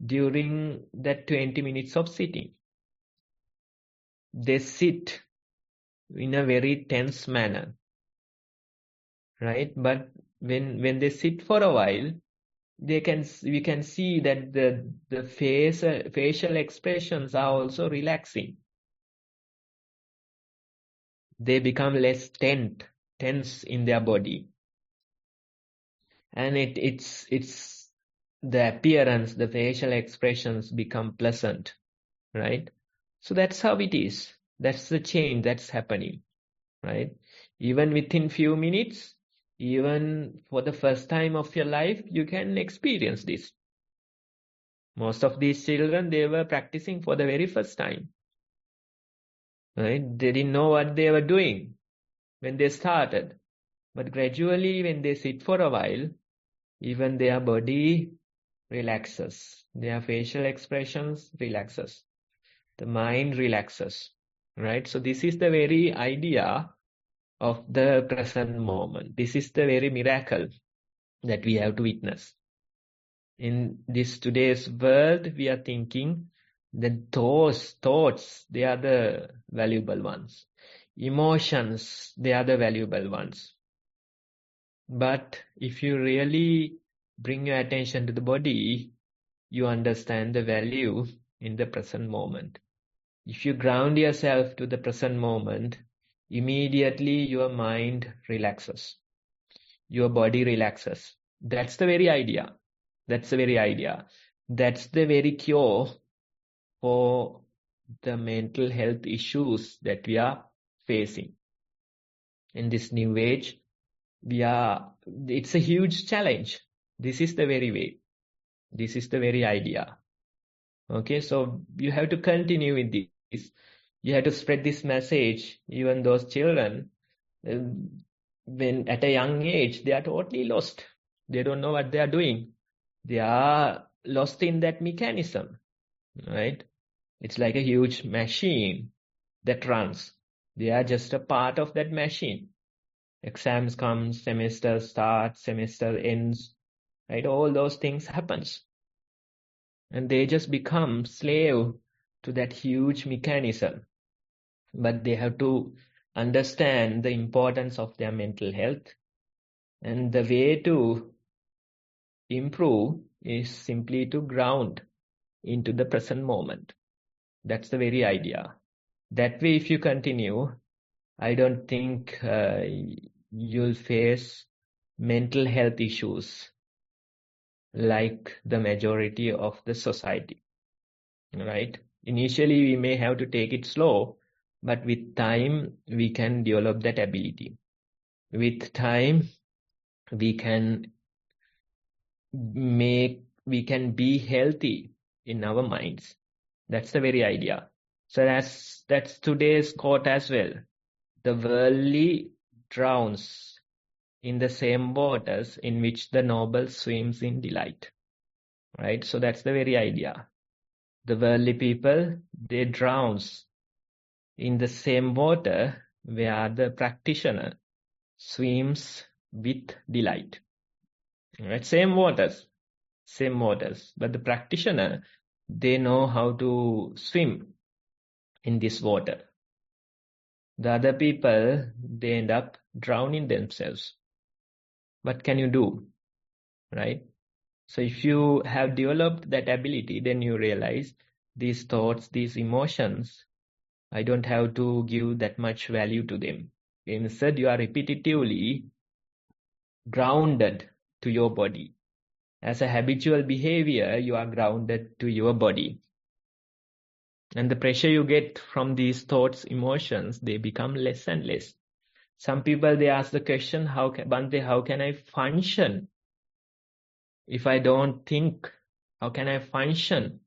during that 20 minutes of sitting. They sit in a very tense manner, right? But when they sit for a while, we can see that the facial expressions are also relaxing. They become less tense in their body, and it's the appearance, the facial expressions become pleasant, right? So that's how it is. That's the change that's happening, right? Even within few minutes, even for the first time of your life, you can experience this. Most of these children, they were practicing for the very first time, right? They didn't know what they were doing when they started. But gradually, when they sit for a while, even their body relaxes. Their facial expressions relaxes. The mind relaxes, right? So this is the very idea of the present moment. This is the very miracle that we have to witness. In this today's world, we are thinking that those thoughts, they are the valuable ones. Emotions, they are the valuable ones. But if you really bring your attention to the body, you understand the value in the present moment. If you ground yourself to the present moment, immediately your mind relaxes. Your body relaxes. That's the very idea. That's the very idea. That's the very cure for the mental health issues that we are facing. In this new age, it's a huge challenge. This is the very way. This is the very idea. Okay, so you have to continue with this. You have to spread this message. Even those children, when at a young age, they are totally lost. They don't know what they are doing. They are lost in that mechanism, right? It's like a huge machine that runs. They are just a part of that machine. Exams come, semester starts, semester ends, right? All those things happens. And they just become slave to that huge mechanism. But they have to understand the importance of their mental health. And the way to improve is simply to ground into the present moment. That's the very idea. That way, if you continue, I don't think you'll face mental health issues like the majority of the society, right? Initially, we may have to take it slow, but with time, we can develop that ability. With time, we can be healthy in our minds. That's the very idea. So that's today's quote as well. The worldly drowns in the same waters in which the noble swims in delight. Right? So that's the very idea. The worldly people, they drowns in the same water where the practitioner swims with delight. Right? Same waters. But the practitioner, they know how to swim in this water. The other people, they end up drowning themselves. What can you do? Right? So if you have developed that ability, then you realize these thoughts, these emotions, I don't have to give that much value to them. Instead, you are repetitively grounded to your body. As a habitual behavior, you are grounded to your body. And the pressure you get from these thoughts, emotions, they become less and less. Some people, they ask the question, Bhante, how can I function if I don't think? How can I function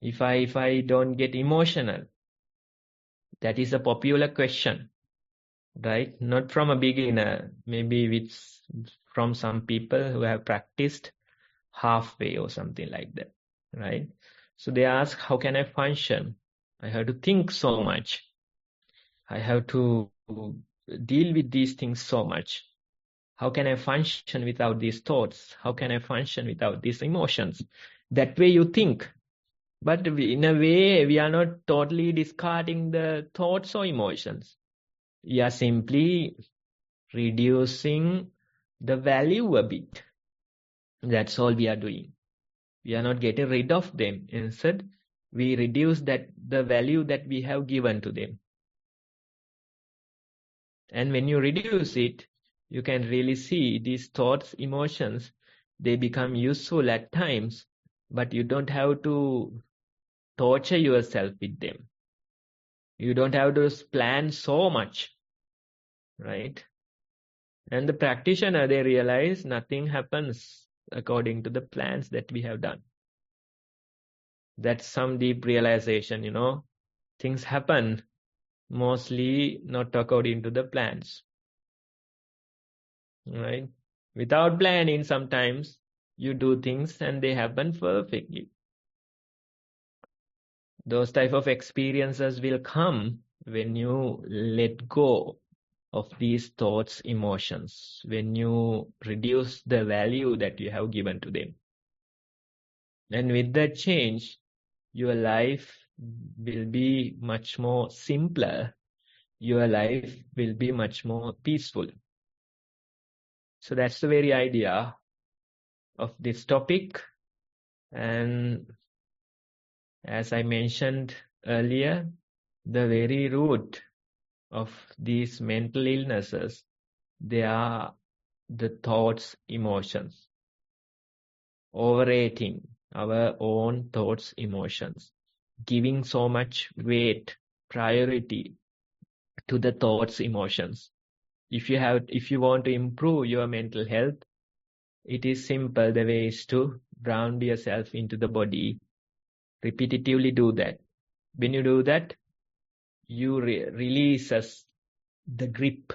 if I don't get emotional? That is a popular question, right? Not from a beginner, maybe from some people who have practiced halfway or something like that, right? So they ask, how can I function? I have to think so much. I have to deal with these things so much. How can I function without these thoughts? How can I function without these emotions? That way you think. But in a way, we are not totally discarding the thoughts or emotions. We are simply reducing the value a bit. That's all we are doing. We are not getting rid of them. Instead, we reduce the value that we have given to them. And when you reduce it, you can really see these thoughts, emotions, they become useful at times, but you don't have to torture yourself with them. You don't have to plan so much, right? And the practitioner, they realize nothing happens according to the plans that we have done. That's some deep realization, Things happen mostly not according to the plans, right? Without planning, sometimes you do things and they happen perfectly. Those type of experiences will come when you let go of these thoughts, emotions, when you reduce the value that you have given to them. And with that change, your life will be much more simpler. Your life will be much more peaceful. So that's the very idea of this topic. And as I mentioned earlier, the very root of these mental illnesses, they are the thoughts, emotions. Overrating our own thoughts, emotions. Giving so much weight, priority to the thoughts, emotions. If you want to improve your mental health, it is simple. The way is to ground yourself into the body. Repetitively do that. When you do that, you releases the grip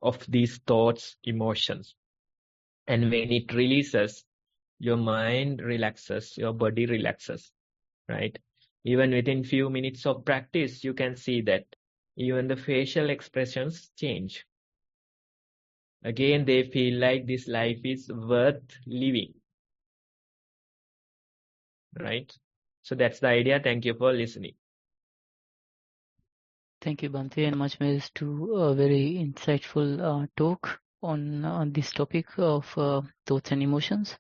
of these thoughts, emotions. And when it releases, your mind relaxes, your body relaxes, right? Even within few minutes of practice, you can see that even the facial expressions change. Again, they feel like this life is worth living, right? So that's the idea. Thank you for listening. Thank you, Bhante, and much praise to a very insightful talk on this topic of thoughts and emotions.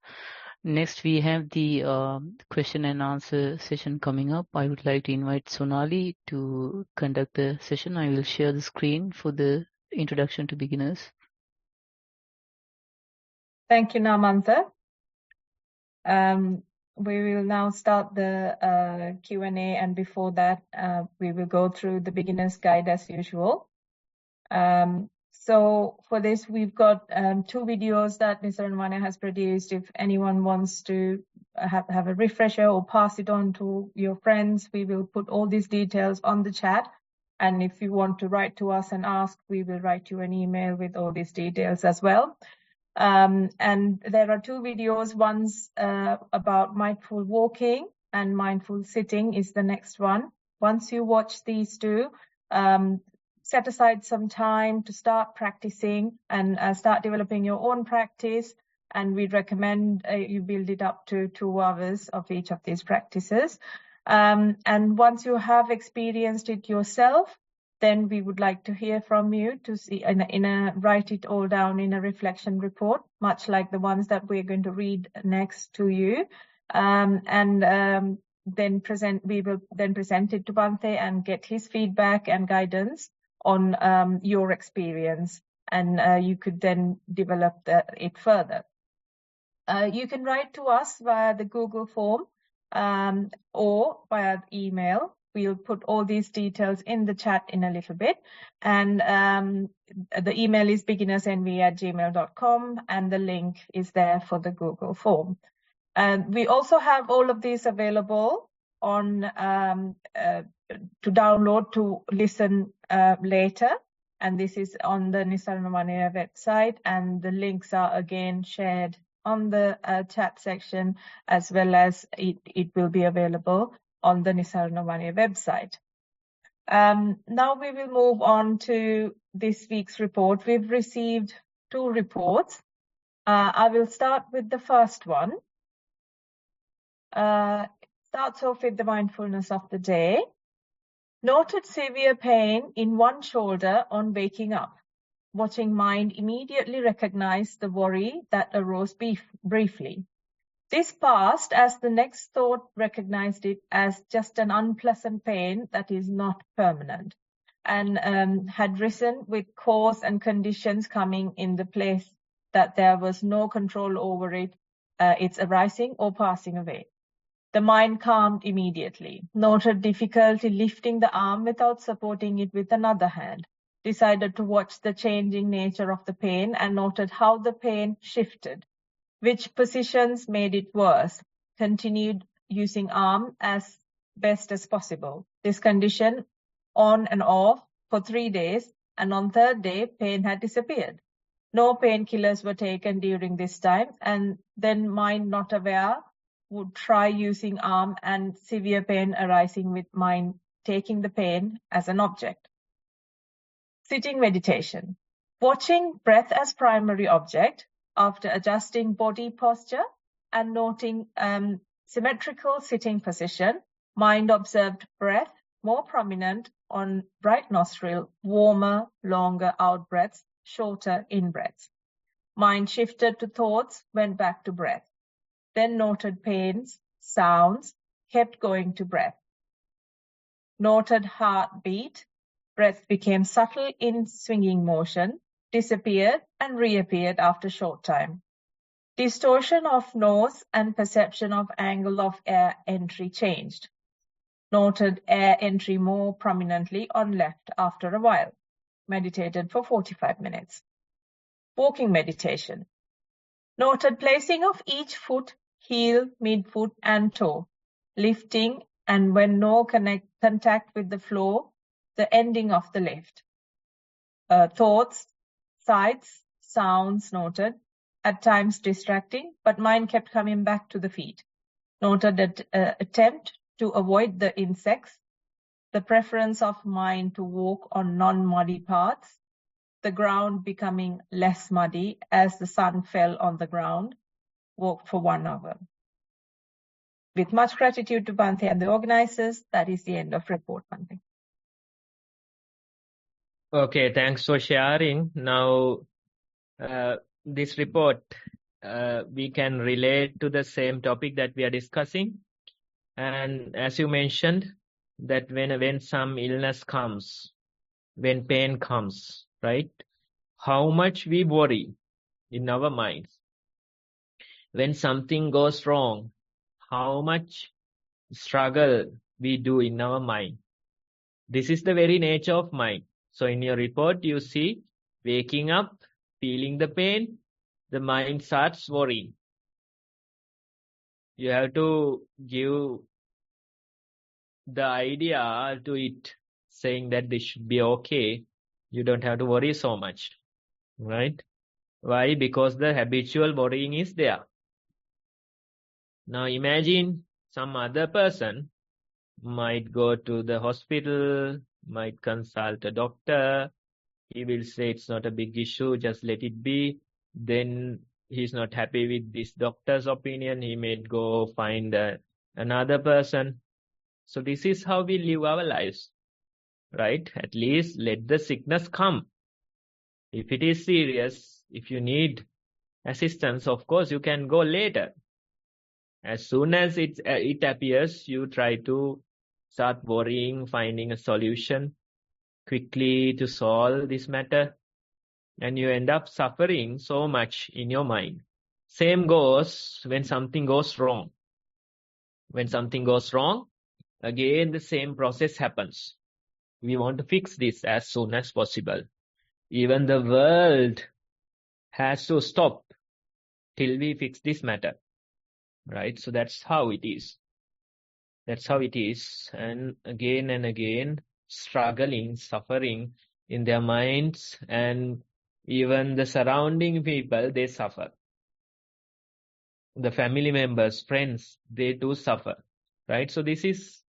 Next, we have the question and answer session coming up. I would like to invite Sonali to conduct the session. I will share the screen for the introduction to beginners. Thank you, Namanta. We will now start the Q&A, and before that, we will go through the beginner's guide as usual. So for this, we've got 2 videos that Nissarana Vanaya has produced. If anyone wants to have a refresher or pass it on to your friends, we will put all these details on the chat. And if you want to write to us and ask, we will write you an email with all these details as well. And there are 2 videos. One's about mindful walking, and mindful sitting is the next one. Once you watch these 2, set aside some time to start practicing and start developing your own practice. And we recommend you build it up to 2 hours of each of these practices. And once you have experienced it yourself, then we would like to hear from you to see write it all down in a reflection report, much like the ones that we're going to read next to you. We will then present it to Bhante and get his feedback and guidance on your experience, and you could then develop it further. You can write to us via the Google form or via email. We'll put all these details in the chat in a little bit. And the email is beginnersnv@gmail.com, and the link is there for the Google form. And we also have all of these available on to download to listen later. And this is on the Nissarana Vanaya website, and the links are again shared on the chat section, as well as it will be available on the Nissarana Vanaya website. Now we will move on to this week's report. We've received 2 reports. I will start with the first one. Starts off with the mindfulness of the day. Noted severe pain in one shoulder on waking up. Watching mind immediately recognize the worry that arose briefly. This passed as the next thought recognized it as just an unpleasant pain that is not permanent, and had risen with cause and conditions coming in the place that there was no control over it, its arising or passing away. The mind calmed immediately, noted difficulty lifting the arm without supporting it with another hand, decided to watch the changing nature of the pain, and noted how the pain shifted, which positions made it worse, continued using arm as best as possible. This condition on and off for 3 days, and on 3rd day, pain had disappeared. No painkillers were taken during this time, and then mind not aware would try using arm, and severe pain arising with mind taking the pain as an object. Sitting meditation. Watching breath as primary object after adjusting body posture and noting symmetrical sitting position, mind observed breath more prominent on right nostril, warmer, longer out breaths, shorter in breaths. Mind shifted to thoughts, went back to breath. Then noted pains, sounds, kept going to breath. Noted heartbeat, breath became subtle in swinging motion, disappeared and reappeared after short time. Distortion of nose and perception of angle of air entry changed. Noted air entry more prominently on left after a while. Meditated for 45 minutes. Walking meditation. Noted placing of each foot, heel, midfoot and toe. Lifting and when no contact with the floor, the ending of the lift. Thoughts, sights, sounds noted, at times distracting, but mind kept coming back to the feet. Noted that attempt to avoid the insects, the preference of mind to walk on non-muddy paths, the ground becoming less muddy as the sun fell on the ground, walked for 1 hour. With much gratitude to Bhante and the organizers, that is the end of report, Bhante. Okay, thanks for sharing. Now, this report, we can relate to the same topic that we are discussing. And as you mentioned, that when some illness comes, when pain comes, right? How much we worry in our minds. When something goes wrong, how much struggle we do in our mind. This is the very nature of mind. So in your report, you see, waking up, feeling the pain, the mind starts worrying. You have to give the idea to it, saying that this should be okay. You don't have to worry so much, right? Why? Because the habitual worrying is there. Now imagine some other person might go to the hospital, might consult a doctor. He will say it's not a big issue, just let it be. Then he's not happy with this doctor's opinion. He may go find another person. So this is how we live our lives, right? At least let the sickness come. If it is serious, if you need assistance, of course, you can go later. As soon as it appears, you try to start worrying, finding a solution quickly to solve this matter, and you end up suffering so much in your mind. Same goes when something goes wrong. When something goes wrong, again the same process happens. We want to fix this as soon as possible. Even the world has to stop till we fix this matter. Right? So that's how it is. That's how it is. And again, struggling, suffering in their minds, and even the surrounding people, they suffer. The family members, friends, they do suffer. Right? So this is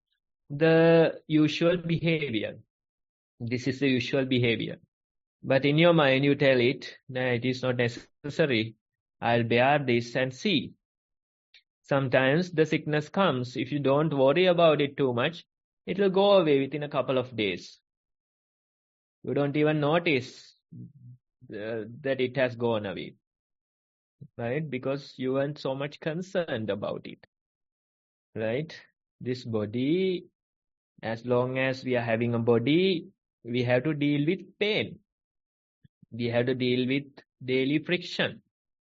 the usual behavior. This is the usual behavior. But in your mind, you tell it, no, it is not necessary. I'll bear this and see. Sometimes the sickness comes. If you don't worry about it too much, it will go away within a couple of days. You don't even notice that it has gone away, right? Because you weren't so much concerned about it, right? This body, as long as we are having a body, we have to deal with pain. We have to deal with daily friction.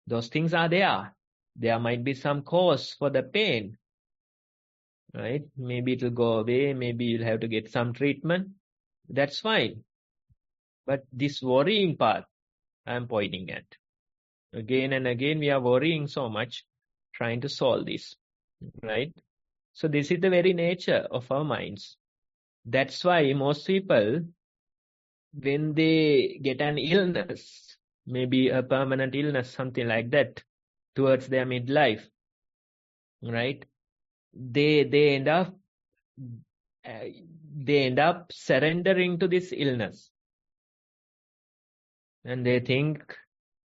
Those things are there. There might be some cause for the pain, right? Maybe it will go away. Maybe you'll have to get some treatment. That's fine. But this worrying part, I'm pointing at. Again and again, we are worrying so much, trying to solve this, right? So this is the very nature of our minds. That's why most people, when they get an illness, maybe a permanent illness, something like that, towards their midlife, right? They end up surrendering to this illness, and they think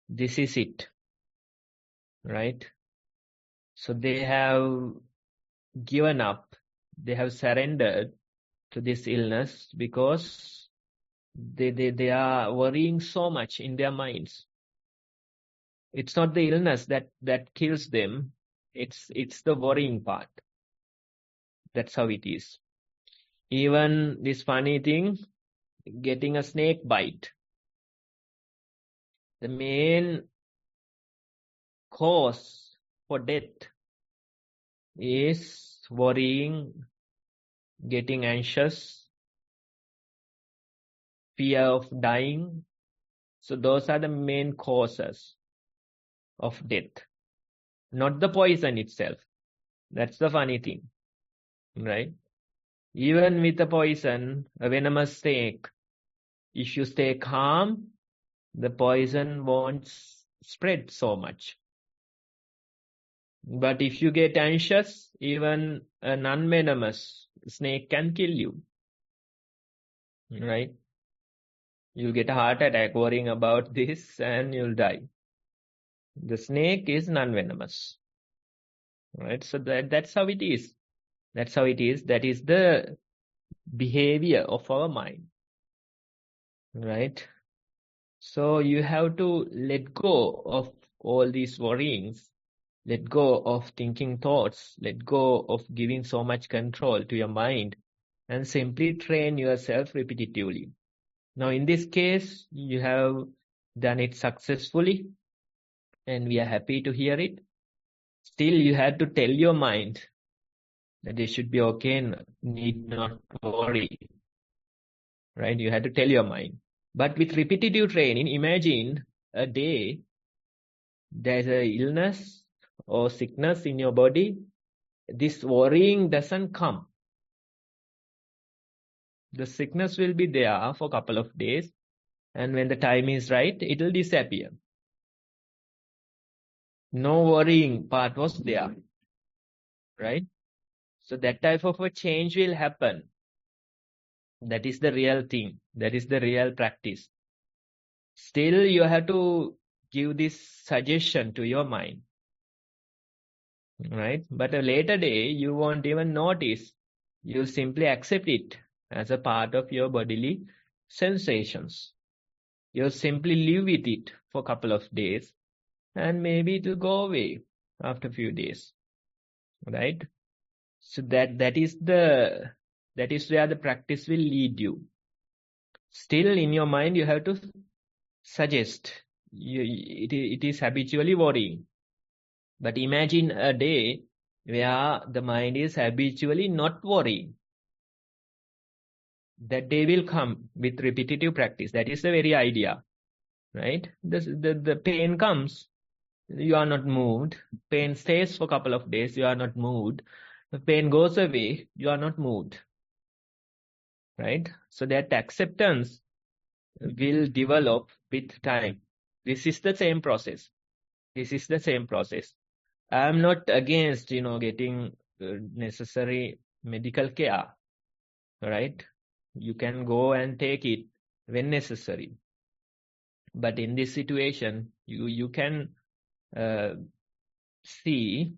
this is it, right? So they have given up, they have surrendered to this illness because they are worrying so much in their minds. It's not the illness that kills them, it's the worrying part. That's how it is. Even this funny thing, getting a snake bite. The main cause for death is worrying, getting anxious, fear of dying, So those are the main causes of death, not the poison itself. That's the funny thing, right? Even with a poison, a venomous snake, if you stay calm, the poison won't spread so much. But if you get anxious, even an unvenomous snake can kill you, right? You'll get a heart attack worrying about this and you'll die. The snake is non-venomous, right? So that's how it is. That's how it is. That is the behavior of our mind, right? So you have to let go of all these worryings, let go of thinking thoughts, let go of giving so much control to your mind, and simply train yourself repetitively. Now, in this case, you have done it successfully, and we are happy to hear it. Still, you had to tell your mind that it should be okay and need not worry, right? You had to tell your mind. But with repetitive training, imagine a day there's a illness or sickness in your body. This worrying doesn't come. The sickness will be there for a couple of days, and when the time is right, it will disappear. No worrying part was there, right? So that type of a change will happen. That is the real thing. That is the real practice. Still, you have to give this suggestion to your mind, right? But a later day, you won't even notice. You'll simply accept it as a part of your bodily sensations. You'll simply live with it for a couple of days, and maybe it will go away after a few days, right? So that is where the practice will lead you. Still, in your mind, you have to suggest. It is habitually worrying. But imagine a day where the mind is habitually not worrying. That day will come with repetitive practice. That is the very idea, right? The pain comes, you are not moved. Pain stays for a couple of days, you are not moved. The pain goes away, you are not moved, right? So that acceptance will develop with time. This is the same process. I am not against, getting necessary medical care, right? You can go and take it when necessary. But in this situation, you can see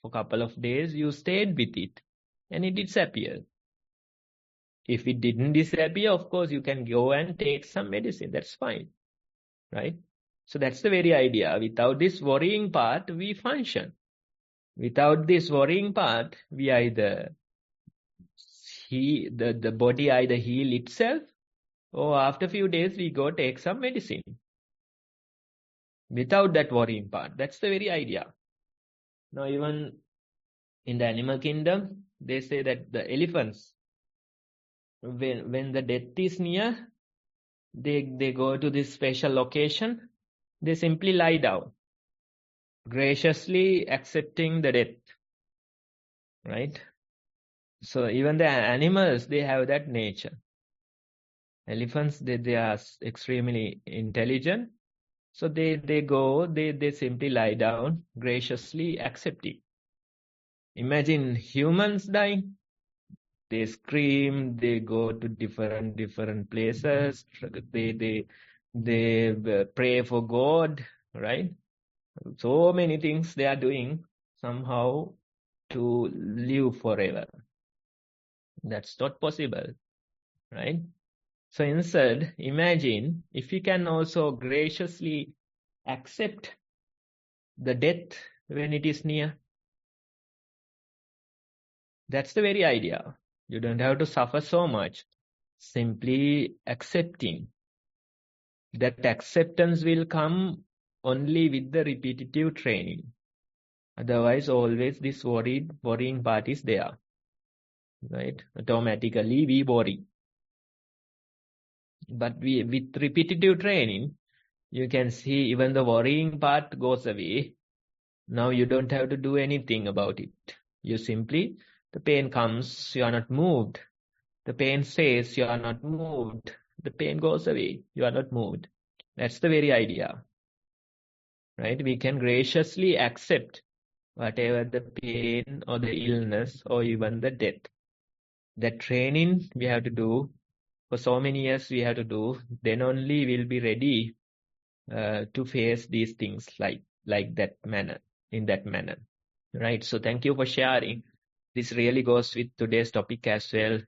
for a couple of days, you stayed with it and it disappeared. If it didn't disappear, of course, you can go and take some medicine. That's fine, right? So that's the very idea. Without this worrying part, we function. Without this worrying part, we either the body either heal itself, or after a few days we go take some medicine. Without that worrying part, that's the very idea. Now, even in the animal kingdom, they say that the elephants, when the death is near, they go to this special location. They simply lie down, graciously accepting the death, right? So even the animals, they have that nature. Elephants, they are extremely intelligent. So they simply lie down, graciously accepting. Imagine humans dying. They scream, they go to different places, they pray for God, right? So many things they are doing somehow to live forever. That's not possible, right? So instead, imagine if you can also graciously accept the death when it is near. That's the very idea. You don't have to suffer so much. Simply accepting. That acceptance will come only with the repetitive training. Otherwise, always this worrying part is there, right? Automatically we worry. But with repetitive training, You can see even the worrying part goes away. Now you don't have to do anything about it. You simply, the pain comes, you are not moved. The pain stays, you are not moved. The pain goes away, you are not moved. That's the very idea, right? We can graciously accept whatever the pain or the illness or even the death. That training we have to do for so many years we have to do, then only we'll be ready to face these things like that manner, in that manner. Right. So thank you for sharing. This really goes with today's topic as well.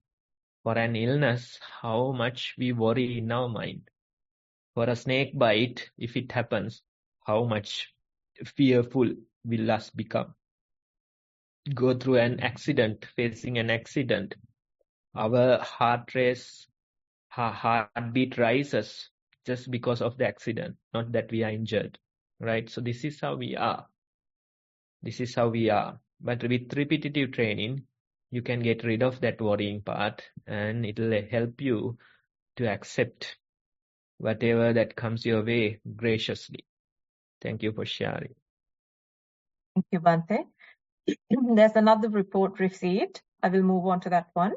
For an illness, how much we worry in our mind. For a snake bite, if it happens, how much fearful will us become. Go through an accident, facing an accident, our heartbeat rises just because of the accident, not that we are injured, right? So this is how we are. This is how we are. But with repetitive training, you can get rid of that worrying part and it will help you to accept whatever that comes your way graciously. Thank you for sharing. Thank you, Bhante. There's another report received. I will move on to that one.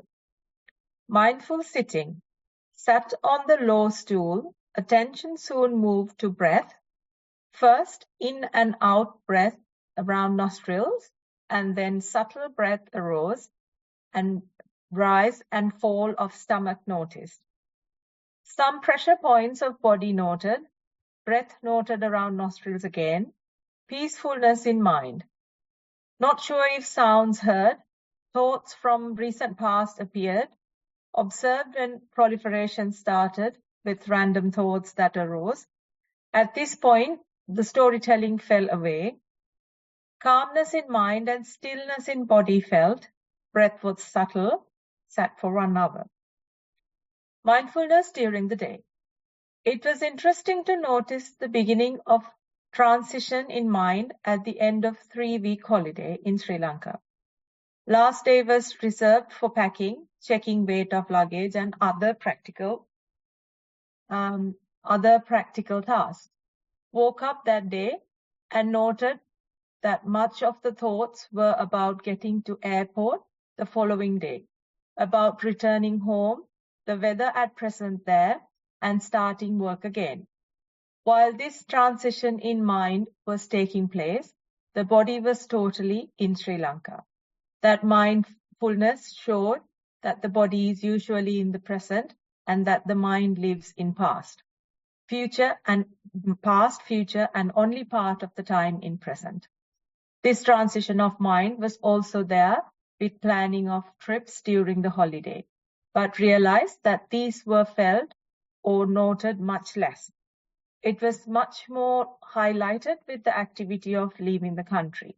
Mindful sitting. Sat on the low stool, attention soon moved to breath. First, in and out breath around nostrils, and then subtle breath arose, and rise and fall of stomach noticed. Some pressure points of body noted, breath noted around nostrils again, peacefulness in mind. Not sure if sounds heard, thoughts from recent past appeared, observed when proliferation started with random thoughts that arose. At this point, the storytelling fell away. Calmness in mind and stillness in body felt. Breath was subtle, sat for 1 hour. Mindfulness during the day. It was interesting to notice the beginning of transition in mind at the end of 3-week holiday in Sri Lanka. Last day was reserved for packing, checking weight of luggage and other practical tasks. Woke up that day and noted that much of the thoughts were about getting to airport the following day, about returning home, the weather at present there, and starting work again. While this transition in mind was taking place, the body was totally in Sri Lanka. That mindfulness showed that the body is usually in the present and that the mind lives in past, future, and only part of the time in present. This transition of mind was also there with planning of trips during the holiday, but realized that these were felt or noted much less. It was much more highlighted with the activity of leaving the country.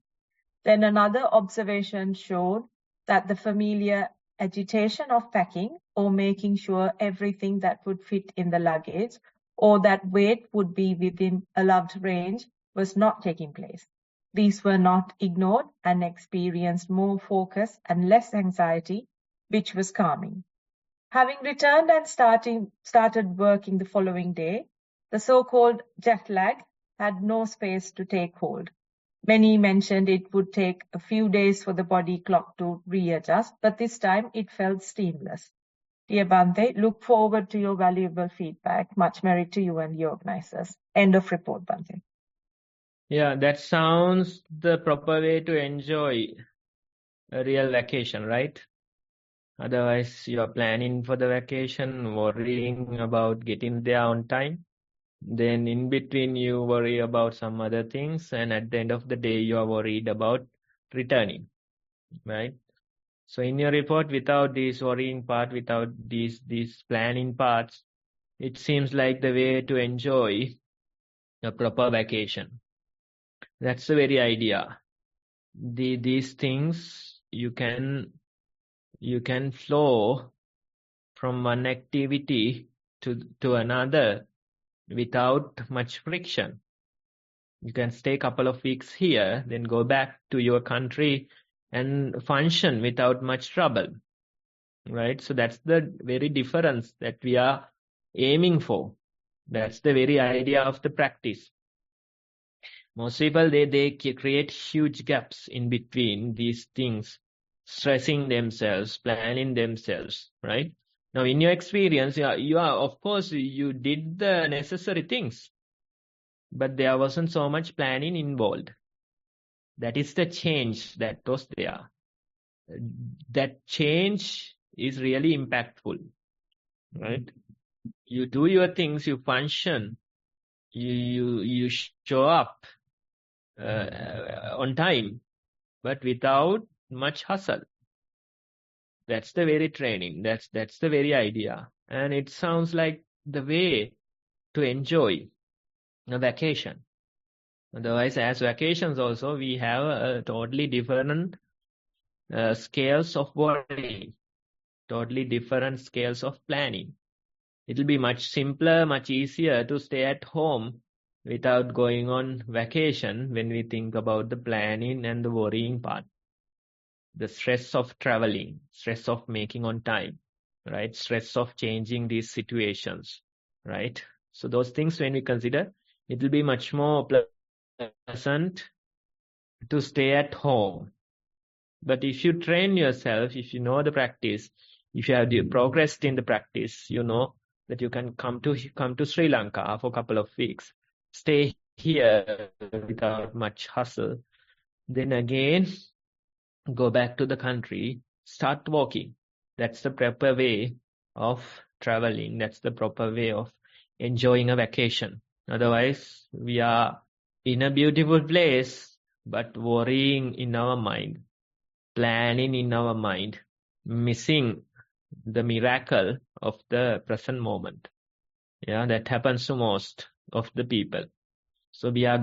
Then another observation showed that the familiar agitation of packing or making sure everything that would fit in the luggage or that weight would be within allowed range was not taking place. These were not ignored and experienced more focus and less anxiety, which was calming. Having returned and started working the following day, the so-called jet lag had no space to take hold. Many mentioned it would take a few days for the body clock to readjust, but this time it felt seamless. Dear Bhante, look forward to your valuable feedback. Much merit to you and the organizers. End of report, Bhante. Yeah, that sounds the proper way to enjoy a real vacation, right? Otherwise, you are planning for the vacation, worrying about getting there on time. Then in between, you worry about some other things. And at the end of the day, you are worried about returning, right? So in your report, without this worrying part, without these planning parts, it seems like the way to enjoy a proper vacation. That's the very idea. These things you can flow from one activity to another without much friction. You can stay a couple of weeks here, then go back to your country and function without much trouble, right? So that's the very difference that we are aiming for. That's the very idea of the practice. Most people, they create huge gaps in between these things, stressing themselves, planning themselves, right? Now, in your experience, you are, of course, you did the necessary things, but there wasn't so much planning involved. That is the change that was there. That change is really impactful, right? You do your things, you function, you show up on time, but without much hustle. That's the very training. That's the very idea. And it sounds like the way to enjoy a vacation. Otherwise, as vacations also, we have a totally different scales of worrying, totally different scales of planning. It'll be much simpler, much easier to stay at home without going on vacation when we think about the planning and the worrying part. The stress of traveling, stress of making on time, right? Stress of changing these situations, right? So those things, when we consider, it will be much more pleasant to stay at home. But if you train yourself, if you know the practice, if you have progressed in the practice, you know that you can come to Sri Lanka for a couple of weeks, stay here without much hustle, then again go back to the country, start walking. That's the proper way of traveling. That's the proper way of enjoying a vacation. Otherwise, we are in a beautiful place, but worrying in our mind, planning in our mind, missing the miracle of the present moment. Yeah, that happens to most of the people. So we are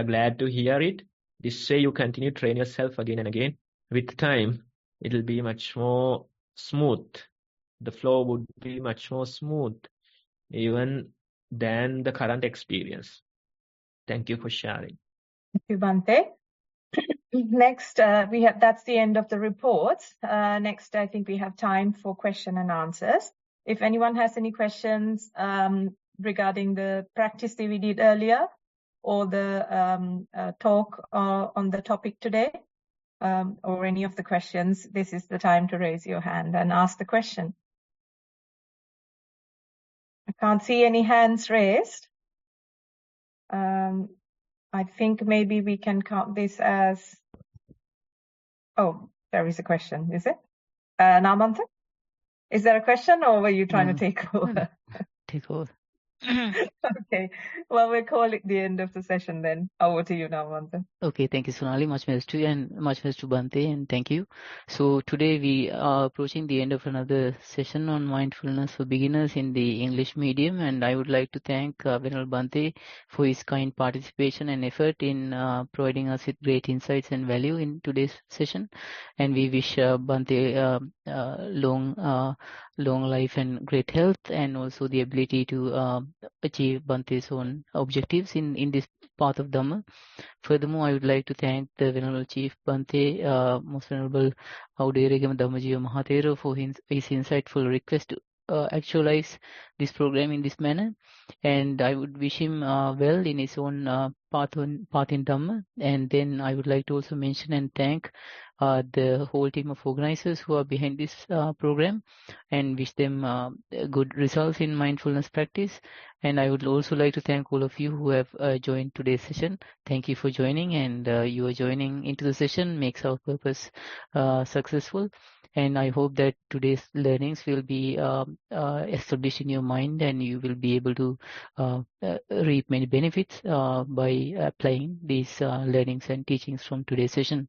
glad to hear it. This way you continue to train yourself again and again. With time, it'll be much more smooth. The flow would be much more smooth even than the current experience. Thank you for sharing. Thank you, Bhante. Next, that's the end of the reports. Next, I think we have time for question and answers. If anyone has any questions regarding the practice that we did earlier or the talk on the topic today, or any of the questions, this is the time to raise your hand and ask the question. I can't see any hands raised. I think maybe we can count this as... Oh, there is a question, is it? Namantha? Is there a question or were you trying to take over? Take over. Okay, well, we'll call it the end of the session then. Over to you now, Namantha. Okay, thank you, Sonali. Much thanks to you and much thanks to Bhante, and thank you. So today we are approaching the end of another session on mindfulness for beginners in the English medium, and I would like to thank Venerable Bhante for his kind participation and effort in providing us with great insights and value in today's session. And we wish Bhante long life and great health, and also the ability to achieve Bhante's own objectives in this path of Dhamma. Furthermore, I would like to thank the Venerable Chief Bhante, Most Venerable Auderegama Dhammajiva Mahathero, for his insightful request to actualize this program in this manner. And I would wish him well in his own path in Dhamma. And then I would like to also mention and thank the whole team of organizers who are behind this program, and wish them good results in mindfulness practice. And I would also like to thank all of you who have joined today's session. Thank you for joining, and your joining into the session makes our purpose successful. And I hope that today's learnings will be established in your mind, and you will be able to reap many benefits by applying these learnings and teachings from today's session.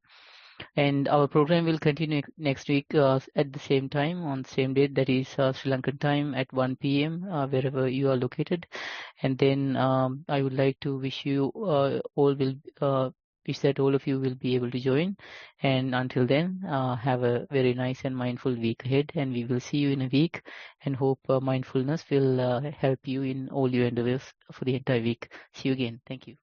And our program will continue next week at the same time, on the same date, that is Sri Lankan time at 1 p.m. Wherever you are located. And then I would like to wish you wish that all of you will be able to join. And until then, have a very nice and mindful week ahead. And we will see you in a week, and hope mindfulness will help you in all your endeavors for the entire week. See you again. Thank you.